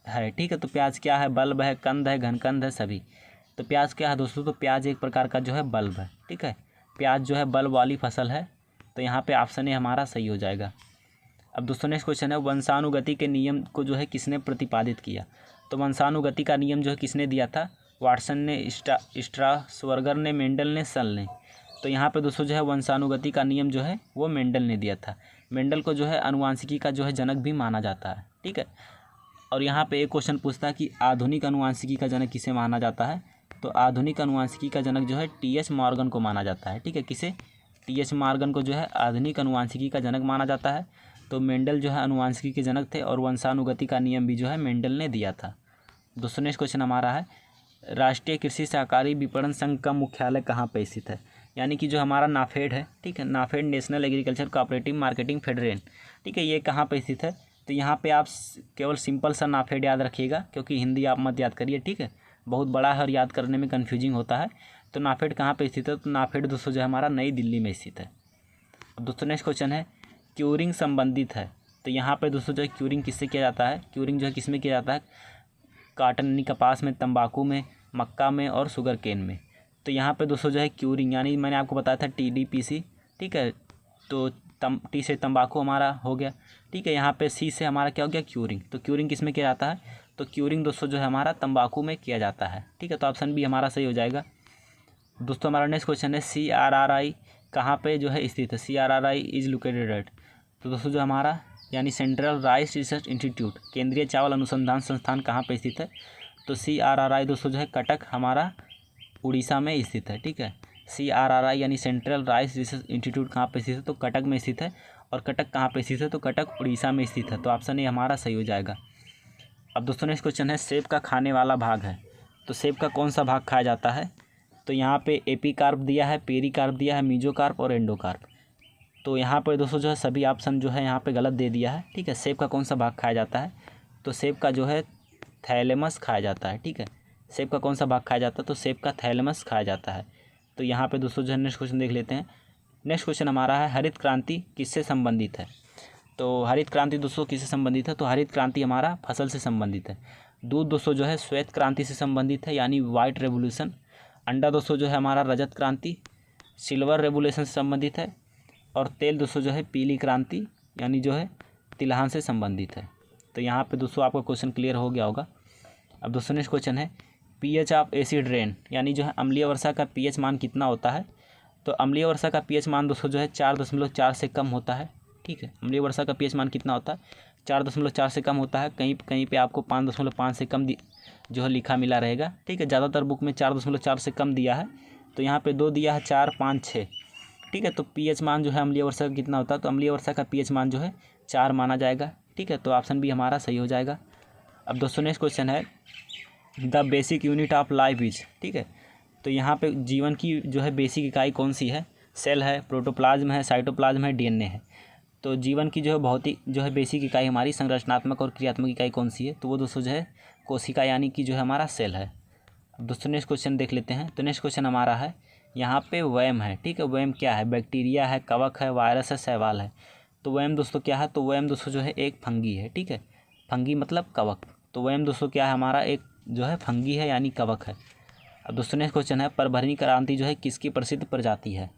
है। ठीक है, तो प्याज क्या है, बल्ब है, कंद है, घनकंद है, सभी। तो प्याज क्या है दोस्तों, तो प्याज एक प्रकार का जो है बल्ब है। ठीक है, प्याज जो है बल्ब वाली फसल है, तो यहाँ पे ऑप्शन ए हमारा सही हो जाएगा। अब दोस्तों नेक्स्ट क्वेश्चन है, वंशानुगति के नियम को जो है किसने प्रतिपादित किया, तो वंशानुगति का नियम जो है किसने दिया था, वाटसन ने, स्ट्रासबर्गर ने, मेंडल ने, सल ने। तो यहाँ पे दोस्तों जो है वंशानुगति का नियम जो है वो मेंडल ने दिया था। मेंडल को जो है अनुवांशिकी का जो है जनक भी माना जाता है। ठीक है, और यहाँ पे एक क्वेश्चन पूछता है कि आधुनिक अनुवांशिकी का जनक किसे माना जाता है, तो आधुनिक अनुवांशिकी का जनक जो है TH मॉर्गन को माना जाता है। ठीक है, किसे, TH मॉर्गन को जो है आधुनिक अनुवांशिकी का जनक माना जाता है। तो मेंडल जो है अनुवांशिकी के जनक थे और वंशानुगति का नियम भी जो है मेंडल ने दिया था। दोस्तों नेक्स्ट क्वेश्चन हमारा है, राष्ट्रीय कृषि सहकारी विपणन संघ का मुख्यालय कहाँ पे स्थित है, यानी कि जो हमारा नाफेड है। ठीक है, NAFED national agriculture cooperative marketing federation. ठीक है, ये कहाँ पे स्थित है, तो यहाँ पे आप केवल सिंपल सा नाफेड याद रखिएगा, क्योंकि हिंदी आप मत याद करिए। ठीक है, बहुत बड़ा है और याद करने में कन्फ्यूजिंग होता है। तो नाफेड कहाँ पे स्थित है, तो नाफेड दोस्तों जो है हमारा नई दिल्ली में स्थित है। अब दोस्तों नेक्स्ट क्वेश्चन है, क्यूरिंग संबंधित है। तो यहाँ पे दोस्तों जो है क्यूरिंग किससे किया जाता है, क्यूरिंग जो है किसमें किया जाता है, काटन यानी कपास में, तंबाकू में, मक्का में और शुगर केन में। तो यहाँ पे दोस्तों जो है क्यूरिंग, यानी मैंने आपको बताया था TDPC। ठीक है, तो टी से तंबाकू हमारा हो गया। ठीक है, यहाँ पे C से हमारा क्या हो गया, क्यूरिंग। तो क्यूरिंग किस में किया जाता है, तो क्यूरिंग दोस्तों जो है हमारा तंबाकू में किया जाता है। ठीक है, तो ऑप्शन बी हमारा सही हो जाएगा। दोस्तों हमारा नेक्स्ट क्वेश्चन है, CRRI कहाँ पे जो है स्थित है, CRRI इज लोकेटेड एट। तो दोस्तों जो हमारा यानी सेंट्रल राइस रिसर्च इंस्टीट्यूट, केंद्रीय चावल अनुसंधान संस्थान कहाँ पे स्थित है, तो CRRI दोस्तों जो है कटक हमारा उड़ीसा में स्थित है। ठीक है, CRRI यानी सेंट्रल राइस रिसर्च इंस्टीट्यूट कहाँ पे स्थित है, तो कटक में स्थित है। और कटक कहाँ पे स्थित है, तो कटक उड़ीसा में स्थित है। तो ऑप्शन ए हमारा सही हो जाएगा। अब दोस्तों नेक्स्ट क्वेश्चन है, सेब का खाने वाला भाग है। तो सेब का कौन सा भाग खाया जाता है, तो यहाँ पे एपीकार्प दिया है, पेरिकार्प दिया है, मीजोकार्प और एंडोकार्प। तो यहाँ पर दोस्तों जो है सभी ऑप्शन जो है यहाँ पे गलत दे दिया है। ठीक है, सेब का कौन सा भाग खाया जाता है, तो सेब का जो है थैलेमस खाया जाता है। ठीक है, सेब का कौन सा भाग खाया जाता है, तो सेब का थैलेमस खाया जाता है। तो यहाँ पे दोस्तों जो है नेक्स्ट क्वेश्चन देख लेते हैं। नेक्स्ट क्वेश्चन हमारा है, हरित क्रांति किससे संबंधित है। तो हरित क्रांति दोस्तों किससे संबंधित है, तो हरित क्रांति हमारा फसल से संबंधित है। दूध दोस्तों जो है श्वेत क्रांति से संबंधित है, यानी वाइट रेवोल्यूशन। अंडा दोस्तों जो है हमारा रजत क्रांति, सिल्वर रेवोल्यूशन से संबंधित है। और तेल दोस्तों जो है पीली क्रांति, यानी जो है तिलहन से संबंधित है। तो यहाँ पे दोस्तों आपका क्वेश्चन क्लियर हो गया होगा। अब दोस्तों नेक्स्ट क्वेश्चन है, pH ऑफ एसिड रेन, यानी जो है अम्लीय वर्षा का pH मान कितना होता है। तो अम्लीय वर्षा का pH मान दोस्तों जो है 4.4 से कम होता है। ठीक है, अम्लीय वर्षा का pH मान कितना होता है, 4.4 से कम होता है। कहीं कहीं पे आपको 5.5 से कम जो है लिखा मिला रहेगा। ठीक है, ज़्यादातर बुक में 4.4 से कम दिया है, तो यहाँ पे 2 दिया है, 4, 5, 6। ठीक है, तो pH मान जो है अम्लीय वर्षा का कितना होता है, तो अम्लीय वर्षा का pH मान जो है 4 माना जाएगा। ठीक है, तो ऑप्शन भी हमारा सही हो जाएगा। अब दोस्तों नेक्स्ट क्वेश्चन है, the basic unit of life is. ठीक है, तो यहाँ पे जीवन की जो है बेसिक इकाई कौन सी है, सेल है, प्रोटोप्लाज्म है, साइटोप्लाज्म है, DNA है। तो जीवन की जो है भौतिक जो है बेसिक इकाई हमारी संरचनात्मक और क्रियात्मक इकाई कौन सी है, तो वो दोस्तों जो है कोशिका यानी कि जो है हमारा सेल है। अब दोस्तों नेक्स्ट क्वेश्चन देख लेते हैं। तो नेक्स्ट क्वेश्चन हमारा है, यहाँ पे वैम है, ठीक है। वैम क्या है? बैक्टीरिया है, कवक है, वायरस है, शैवाल है। तो वैम दोस्तों क्या है? तो वैम दोस्तों जो है एक फंगी है, ठीक है। फंगी मतलब कवक। तो वैम दोस्तों क्या है? हमारा एक जो है फंगी है यानी कवक है। अब दोस्तों नेक्स्ट क्वेश्चन है, परभरनी क्रांति जो है किसकी प्रसिद्ध प्रजाति है?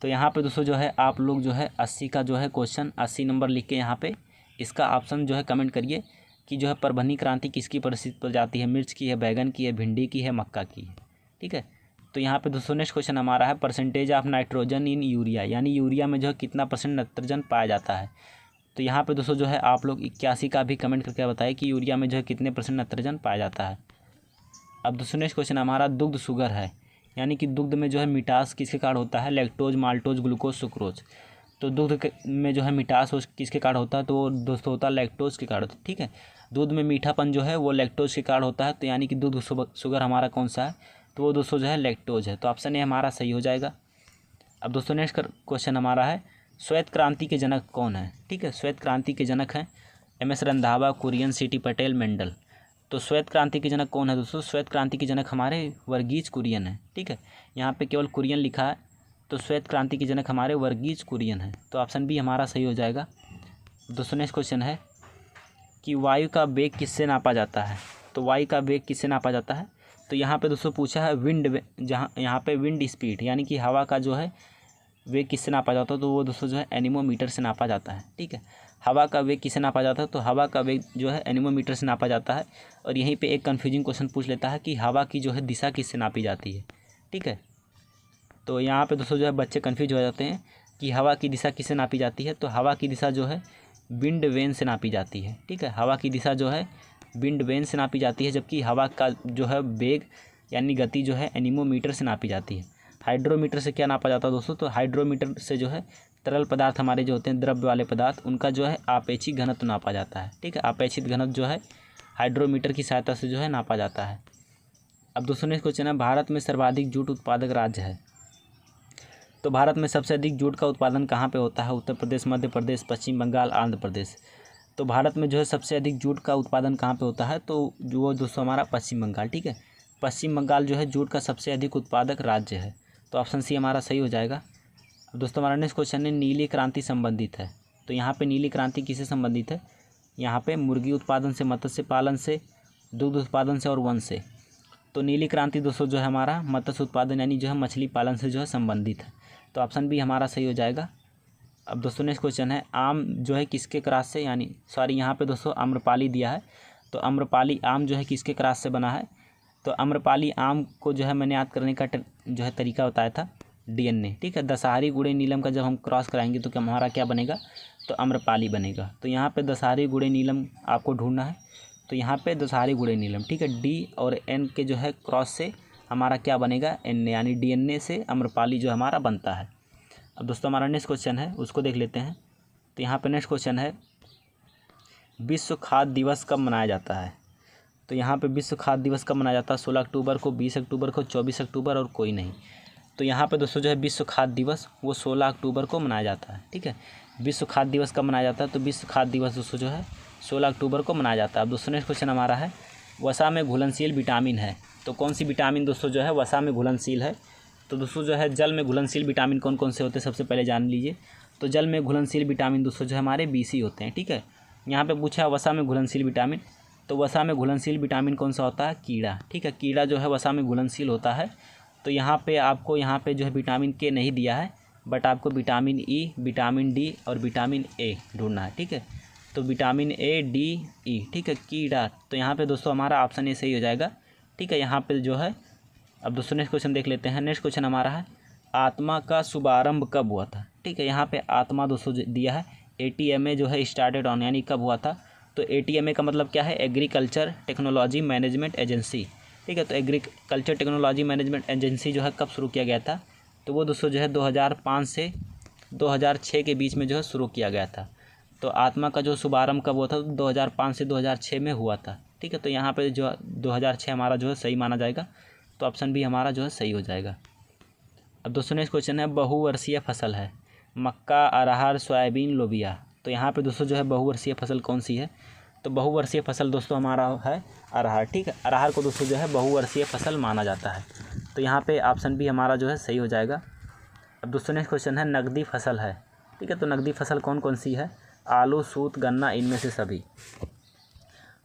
तो यहाँ पे दोस्तों जो है आप लोग जो है 80 का जो है क्वेश्चन 80 नंबर लिख के यहाँ पे इसका ऑप्शन जो है कमेंट करिए कि जो है परभरनी क्रांति किसकी प्रसिद्ध प्रजाति है। मिर्च की है, बैगन की है, भिंडी की है, मक्का की है, ठीक है। तो यहाँ पे दोस्तों नेक्स्ट क्वेश्चन हमारा है, percentage of nitrogen in urea, यानी यूरिया में जो है कितना % नाइट्रोजन पाया जाता है। तो यहाँ पे दोस्तों जो है आप लोग 81 का भी कमेंट करके बताइए कि यूरिया में जो है कितने % नाइट्रोजन पाया जाता है। अब दोस्तों नेक्स्ट क्वेश्चन हमारा दुग्ध शुगर है, यानी कि दुग्ध में जो है मिठास किसके कारण होता है? Lactose, maltose, glucose, sucrose. तो दुग्ध में जो है मिठास किसके कारण होता है? तो वो दोस्तों होता है लैक्टोज के कारण, ठीक है। दूध में मीठापन जो है वो लैक्टोज के कारण होता है। तो यानी कि दूध शुगर हमारा कौन सा है? तो वो दोस्तों जो है लैक्टोज है। तो ऑप्शन ए हमारा सही हो जाएगा। अब दोस्तों नेक्स्ट क्वेश्चन हमारा है, श्वेत क्रांति के जनक कौन है? ठीक है, श्वेत क्रांति के जनक हैं MS रंधावा, कुरियन, सीटी पटेल, मेंडल। तो श्वेत क्रांति के जनक कौन है दोस्तों? श्वेत क्रांति के जनक हमारे वर्गीज कुरियन है, ठीक है। यहाँ पे केवल कुरियन लिखा है, तो श्वेत क्रांति के जनक हमारे वर्गीज कुरियन है। तो ऑप्शन बी हमारा सही हो जाएगा। दोस्तों नेक्स्ट क्वेश्चन है कि वायु का वेग किससे नापा जाता है? तो वायु का वेग किससे नापा जाता है? तो यहाँ पे दोस्तों पूछा है विंड, जहाँ यहाँ पे विंड स्पीड यानी कि हवा का जो है वेग किससे नापा जाता है? तो वो दोस्तों जो है एनीमोमीटर से नापा जाता है, ठीक है। हवा का वेग किससे नापा जाता है? तो हवा का वेग जो है एनीमोमीटर से नापा जाता है। और यहीं पे एक कन्फ्यूजिंग क्वेश्चन पूछ लेता है कि हवा की जो है दिशा किससे नापी जाती है, ठीक है। तो यहाँ पे दोस्तों जो है बच्चे कन्फ्यूज हो जाते हैं कि हवा की दिशा किससे नापी जाती है। तो हवा की दिशा जो है विंड वेन से नापी जाती है, ठीक है। हवा की दिशा जो है विंड वेन से नापी जाती है, जबकि हवा का जो है वेग यानी गति जो है एनीमोमीटर से नापी जाती है। हाइड्रोमीटर से क्या नापा जाता है दोस्तों? तो हाइड्रोमीटर से जो है तरल पदार्थ हमारे जो होते हैं द्रव्य वाले पदार्थ, उनका जो है आपेक्षिक घनत्व नापा जाता है, ठीक है। आपेक्षिक घनत्व जो है हाइड्रोमीटर की सहायता से जो है नापा जाता है। अब दोस्तों नेक्स्ट क्वेश्चन है, भारत में सर्वाधिक जूट उत्पादक राज्य है। तो भारत में सबसे अधिक जूट का उत्पादन कहाँ पे होता है? उत्तर प्रदेश, मध्य प्रदेश, पश्चिम बंगाल, आंध्र प्रदेश। तो भारत में जो है सबसे अधिक जूट का उत्पादन कहाँ पे होता है? तो जो वो दोस्तों हमारा पश्चिम बंगाल, ठीक है। पश्चिम बंगाल जो है जूट का सबसे अधिक उत्पादक राज्य है। तो ऑप्शन सी हमारा सही हो जाएगा। अब दोस्तों हमारा नेक्स्ट क्वेश्चन है, नीली क्रांति संबंधित है। तो यहाँ पे नीली क्रांति किससे संबंधित है? यहाँ पे मुर्गी उत्पादन से, मत्स्य पालन से, दुग्ध उत्पादन से और वन से। तो नीली क्रांति दोस्तों जो है हमारा मत्स्य उत्पादन यानी जो है मछली पालन से जो है संबंधित है। तो ऑप्शन बी हमारा सही हो जाएगा। अब दोस्तों नेक्स्ट क्वेश्चन है, आम जो है किसके क्रॉस से, यानी सॉरी यहाँ पे दोस्तों आम्रपाली दिया है। तो आम्रपाली आम जो है किसके क्रॉस से बना है? तो आम्रपाली आम को जो है मैंने याद करने का जो है तरीका बताया था DNA, ठीक है। दशहरी गुड़े नीलम का जब हम क्रॉस कराएंगे तो क्या हमारा क्या बनेगा? तो आम्रपाली बनेगा। तो यहाँ पे दशहरी गुड़े नीलम आपको ढूंढना है। तो यहाँ पे दशहरी गुड़े नीलम, ठीक है। D और N के जो है क्रॉस से हमारा क्या बनेगा? N, यानी DNA से आम्रपाली जो हमारा बनता है। अब दोस्तों हमारा नेक्स्ट क्वेश्चन है उसको देख लेते हैं। तो यहाँ पे नेक्स्ट क्वेश्चन है, विश्व खाद्य दिवस कब मनाया जाता है? तो यहाँ पे विश्व खाद्य दिवस कब मनाया जाता है? 16 अक्टूबर को, 20 अक्टूबर को, 24 अक्टूबर और कोई नहीं। तो यहाँ पे दोस्तों जो है विश्व खाद्य दिवस वो 16 अक्टूबर को मनाया जाता है, ठीक है। विश्व खाद्य दिवस कब मनाया जाता है? तो विश्व खाद्य दिवस दोस्तों जो है 16 अक्टूबर को मनाया जाता है। अब दोस्तों नेक्स्ट क्वेश्चन हमारा है, वसा में घुलनशील विटामिन है। तो कौन सी विटामिन दोस्तों जो है वसा में घुलनशील है? तो दोस्तों जो है जल में घुलनशील विटामिन कौन कौन से होते हैं सबसे पहले जान लीजिए। तो जल में घुलनशील विटामिन दोस्तों जो है हमारे BC होते हैं, ठीक है। यहाँ पे पूछा है वसा में घुलनशील विटामिन। तो वसा में घुलनशील विटामिन कौन सा होता है? कीड़ा, ठीक है। कीड़ा जो है वसा में घुलनशील होता है। तो यहाँ पे आपको यहाँ पे जो है विटामिन K नहीं दिया है, बट आपको विटामिन E, विटामिन D और विटामिन A ढूंढना है, ठीक है। तो विटामिन A, D, E, ठीक है। कीड़ा, तो यहाँ पे दोस्तों हमारा ऑप्शन ए सही हो जाएगा, ठीक है। यहाँ पे जो है अब दोस्तों नेक्स्ट क्वेश्चन देख लेते हैं। नेक्स्ट क्वेश्चन हमारा है, आत्मा का शुभारंभ कब हुआ था? ठीक है, यहाँ पे आत्मा दोस्तों दिया है। ATMA जो है स्टार्टेड ऑन, यानी कब हुआ था? तो ATMA का मतलब क्या है? एग्रीकल्चर टेक्नोलॉजी मैनेजमेंट एजेंसी, ठीक है। तो एग्रीकल्चर टेक्नोलॉजी मैनेजमेंट एजेंसी जो है कब शुरू किया गया था? तो वो दोस्तों जो है 2005 से 2006 के बीच में जो है शुरू किया गया था। तो आत्मा का जो शुभारंभ कब हुआ था? 2005 से 2006 में हुआ था, ठीक है। तो यहाँ पे जो 2006 हमारा जो है सही माना जाएगा। तो ऑप्शन बी हमारा जो है सही हो जाएगा। अब दोस्तों नेक्स्ट क्वेश्चन है, बहुवर्षीय फसल है मक्का, अरहर, सोयाबीन, लोबिया। तो यहाँ पे दोस्तों जो है बहुवर्षीय फसल कौन सी है? तो बहुवर्षीय फसल दोस्तों हमारा है अरहर। ठीक है, अरहर को दोस्तों जो है बहुवर्षीय फसल माना जाता है। तो यहाँ पे ऑप्शन बी हमारा जो है सही हो जाएगा। अब दोस्तों नेक्स्ट क्वेश्चन है नकदी फसल है। ठीक है, तो नकदी फसल कौन कौन सी है? आलू, सूत, गन्ना, इनमें से सभी।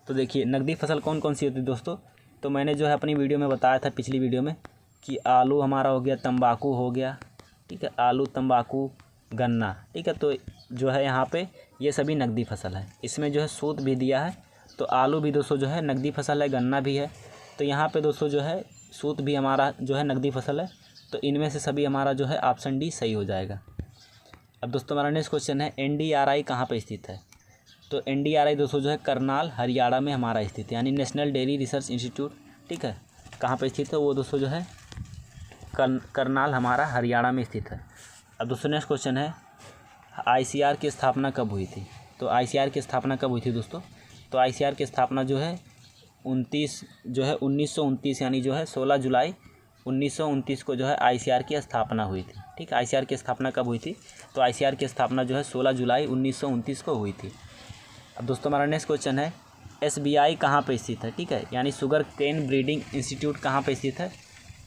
तो देखिए नकदी फसल कौन कौन सी होती है दोस्तों, तो मैंने जो है अपनी वीडियो में बताया था, पिछली वीडियो में, कि आलू हमारा हो गया, तंबाकू हो गया। ठीक है, आलू, तंबाकू, गन्ना। ठीक है, तो जो है यहाँ पे ये सभी नकदी फसल है। इसमें जो है सूत भी दिया है, तो आलू भी दोस्तों जो है नकदी फसल है, गन्ना भी है। तो यहाँ पे दोस्तों जो है सूत भी हमारा जो है नकदी फसल है। तो इनमें से सभी हमारा जो है ऑप्शन डी सही हो जाएगा। अब दोस्तों हमारा नेक्स्ट क्वेश्चन है NDRI कहाँ पे स्थित है? तो NDRI दोस्तों जो है करनाल, हरियाणा में हमारा स्थित है, यानी नेशनल डेयरी रिसर्च इंस्टीट्यूट। ठीक है, कहाँ पे स्थित है वो दोस्तों जो है करनाल हमारा हरियाणा में स्थित है। अब दोस्तों नेक्स्ट क्वेश्चन है ICR की स्थापना कब हुई थी? तो ICR की स्थापना कब हुई थी दोस्तों? तो ICR की स्थापना जो है 1929 यानी जो है 16 जुलाई 1929 को जो है ICR की स्थापना हुई थी। ठीक है, ICR की स्थापना कब हुई थी? तो ICR की स्थापना जो है 16 जुलाई 1929 को हुई थी। अब दोस्तों हमारा नेक्स्ट क्वेश्चन है SBI कहाँ पे स्थित है? ठीक है, यानी शुगर केन ब्रीडिंग इंस्टीट्यूट कहाँ पे स्थित है?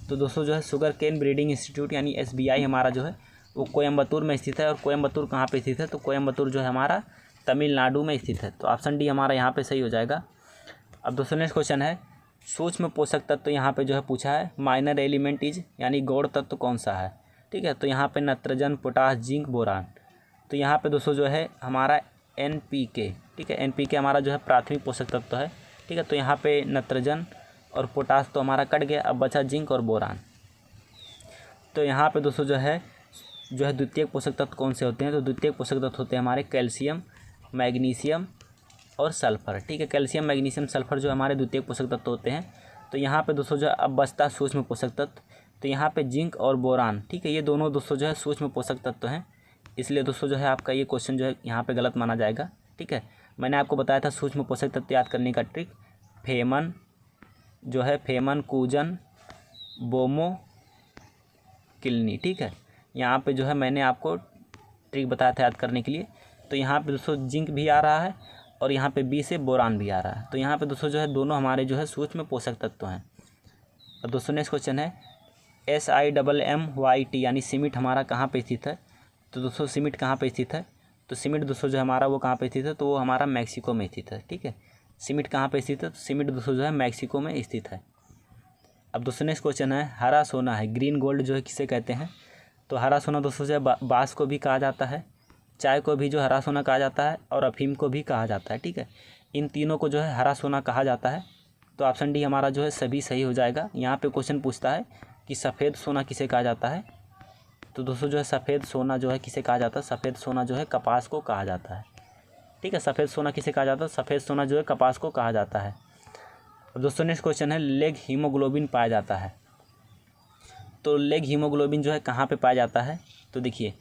तो दोस्तों जो है शुगर केन ब्रीडिंग इंस्टीट्यूट यानी SBI हमारा जो है वो कोयम्बतूर में स्थित है। और कोयम्बतूर कहाँ पे स्थित है? तो कोयम्बतूर जो है हमारा तमिलनाडु में स्थित है। तो ऑप्शन डी हमारा यहाँ पे सही हो जाएगा। अब दोस्तों नेक्स्ट क्वेश्चन है सूक्ष्म पोषक तत्व यहाँ पे जो है पूछा है माइनर एलिमेंट इज, यानी गौड़ तत्व कौन सा है? ठीक है, तो यहाँ पे नाइट्रोजन, पोटास, जिंक, बोरान। तो यहाँ पे दोस्तों जो है हमारा NPK। ठीक है, NPK हमारा जो है प्राथमिक पोषक तत्व है। ठीक है, तो यहाँ पे नाइट्रोजन और पोटास तो हमारा कट गया, अब बचा जिंक और बोरान। तो यहाँ पे दोस्तों जो है द्वितीयक पोषक तत्व कौन से होते हैं? तो द्वितीयक पोषक तत्व होते हैं हमारे कैल्शियम, मैग्नीशियम और सल्फर। ठीक है, कैल्शियम, मैग्नीशियम, सल्फर जो हमारे द्वितीयक पोषक तत्व होते हैं। तो यहाँ पे दोस्तों जो अब बचता सूक्ष्म पोषक तत्व, तो यहाँ पे जिंक और बोरान। ठीक है, ये दोनों दोस्तों जो है सूक्ष्म पोषक तत्व हैं, इसलिए दोस्तों जो है आपका ये क्वेश्चन जो है यहाँ पे गलत माना जाएगा। ठीक है, मैंने आपको बताया था सूक्ष्म पोषक तत्व याद करने का ट्रिक, फेमन जो है फेमन, कूजन, बोमो, किलनी। ठीक है, यहाँ पे जो है मैंने आपको ट्रिक बताया था याद करने के लिए। तो यहाँ पे दोस्तों जिंक भी आ रहा है और यहाँ पे बी से बोरान भी आ रहा है। तो यहाँ पे दोस्तों जो है दोनों हमारे जो है सूक्ष्म पोषक तत्व हैं। और दोस्तों नेक्स्ट क्वेश्चन है SIMMYT यानी सीमिट हमारा कहाँ पे स्थित है? तो दोस्तों सीमिट कहाँ पे स्थित है? तो सीमिट दोस्तों जो हमारा वो कहाँ पे स्थित है? तो वो हमारा मैक्सिको में स्थित है। ठीक है, सीमिट कहाँ पे स्थित है? तो सीमिट दोस्तों जो है मैक्सिको में स्थित है। अब दोस्तों नेक्स्ट क्वेश्चन है हरा सोना है, ग्रीन गोल्ड जो है किसे कहते हैं? तो हरा सोना दोस्तों जो है बांस को भी कहा जाता है, चाय को भी जो हरा सोना कहा जाता है, और अफीम को भी कहा जाता है। ठीक है, इन तीनों को जो है हरा सोना कहा जाता है। तो ऑप्शन डी हमारा जो है सभी सही हो जाएगा। यहाँ पे क्वेश्चन पूछता है कि सफ़ेद सोना किसे कहा जाता है? तो दोस्तों जो है सफ़ेद सोना जो है किसे कहा जाता है? सफ़ेद सोना जो है कपास को कहा जाता है। ठीक है, सफ़ेद सोना किसे कहा जाता है? सफ़ेद सोना जो है कपास को कहा जाता है। अब दोस्तों नेक्स्ट क्वेश्चन है लेग हीमोग्लोबिन पाया जाता है। तो लेग हीमोग्लोबिन जो है कहाँ पे पाया जाता है? तो देखिए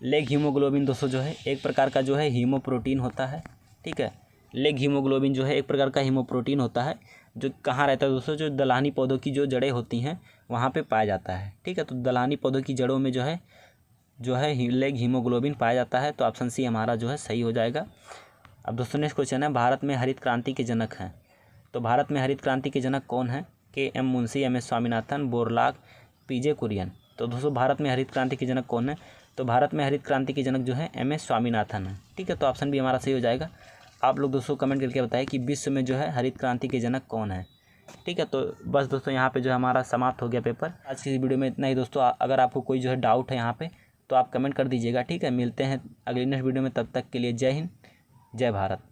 लेग हीमोग्लोबिन दोस्तों जो है एक प्रकार का जो है हीमोप्रोटीन होता है। ठीक है, लेग हीमोग्लोबिन जो है एक प्रकार का हीमोप्रोटीन होता है, जो कहाँ रहता है दोस्तों? जो दलहनी पौधों की जो जड़ें होती हैं वहाँ पे पाया जाता है। ठीक है, तो दलहनी पौधों की जड़ों में जो है लेग हीमोग्लोबिन पाया जाता है। तो ऑप्शन सी हमारा जो है सही हो जाएगा। अब दोस्तों नेक्स्ट क्वेश्चन है भारत में हरित क्रांति के जनक हैं। तो भारत में हरित क्रांति के जनक कौन है? KM Munshi, MS Swaminathan, Borlaug, PJ Kurien. तो दोस्तों भारत में हरित क्रांति के जनक कौन है? तो भारत में हरित क्रांति के जनक जो है MS स्वामीनाथन है। ठीक है, तो ऑप्शन भी हमारा सही हो जाएगा। आप लोग दोस्तों कमेंट करके बताएं कि विश्व में जो है हरित क्रांति के जनक कौन है। ठीक है, तो बस दोस्तों यहाँ पे जो है हमारा समाप्त हो गया पेपर। आज की वीडियो में इतना ही दोस्तों। अगर आपको कोई जो है डाउट है यहाँ पे तो आप कमेंट कर दीजिएगा। ठीक है, मिलते हैं अगली नेक्स्ट वीडियो में, तब तक के लिए जय हिंद, जय भारत।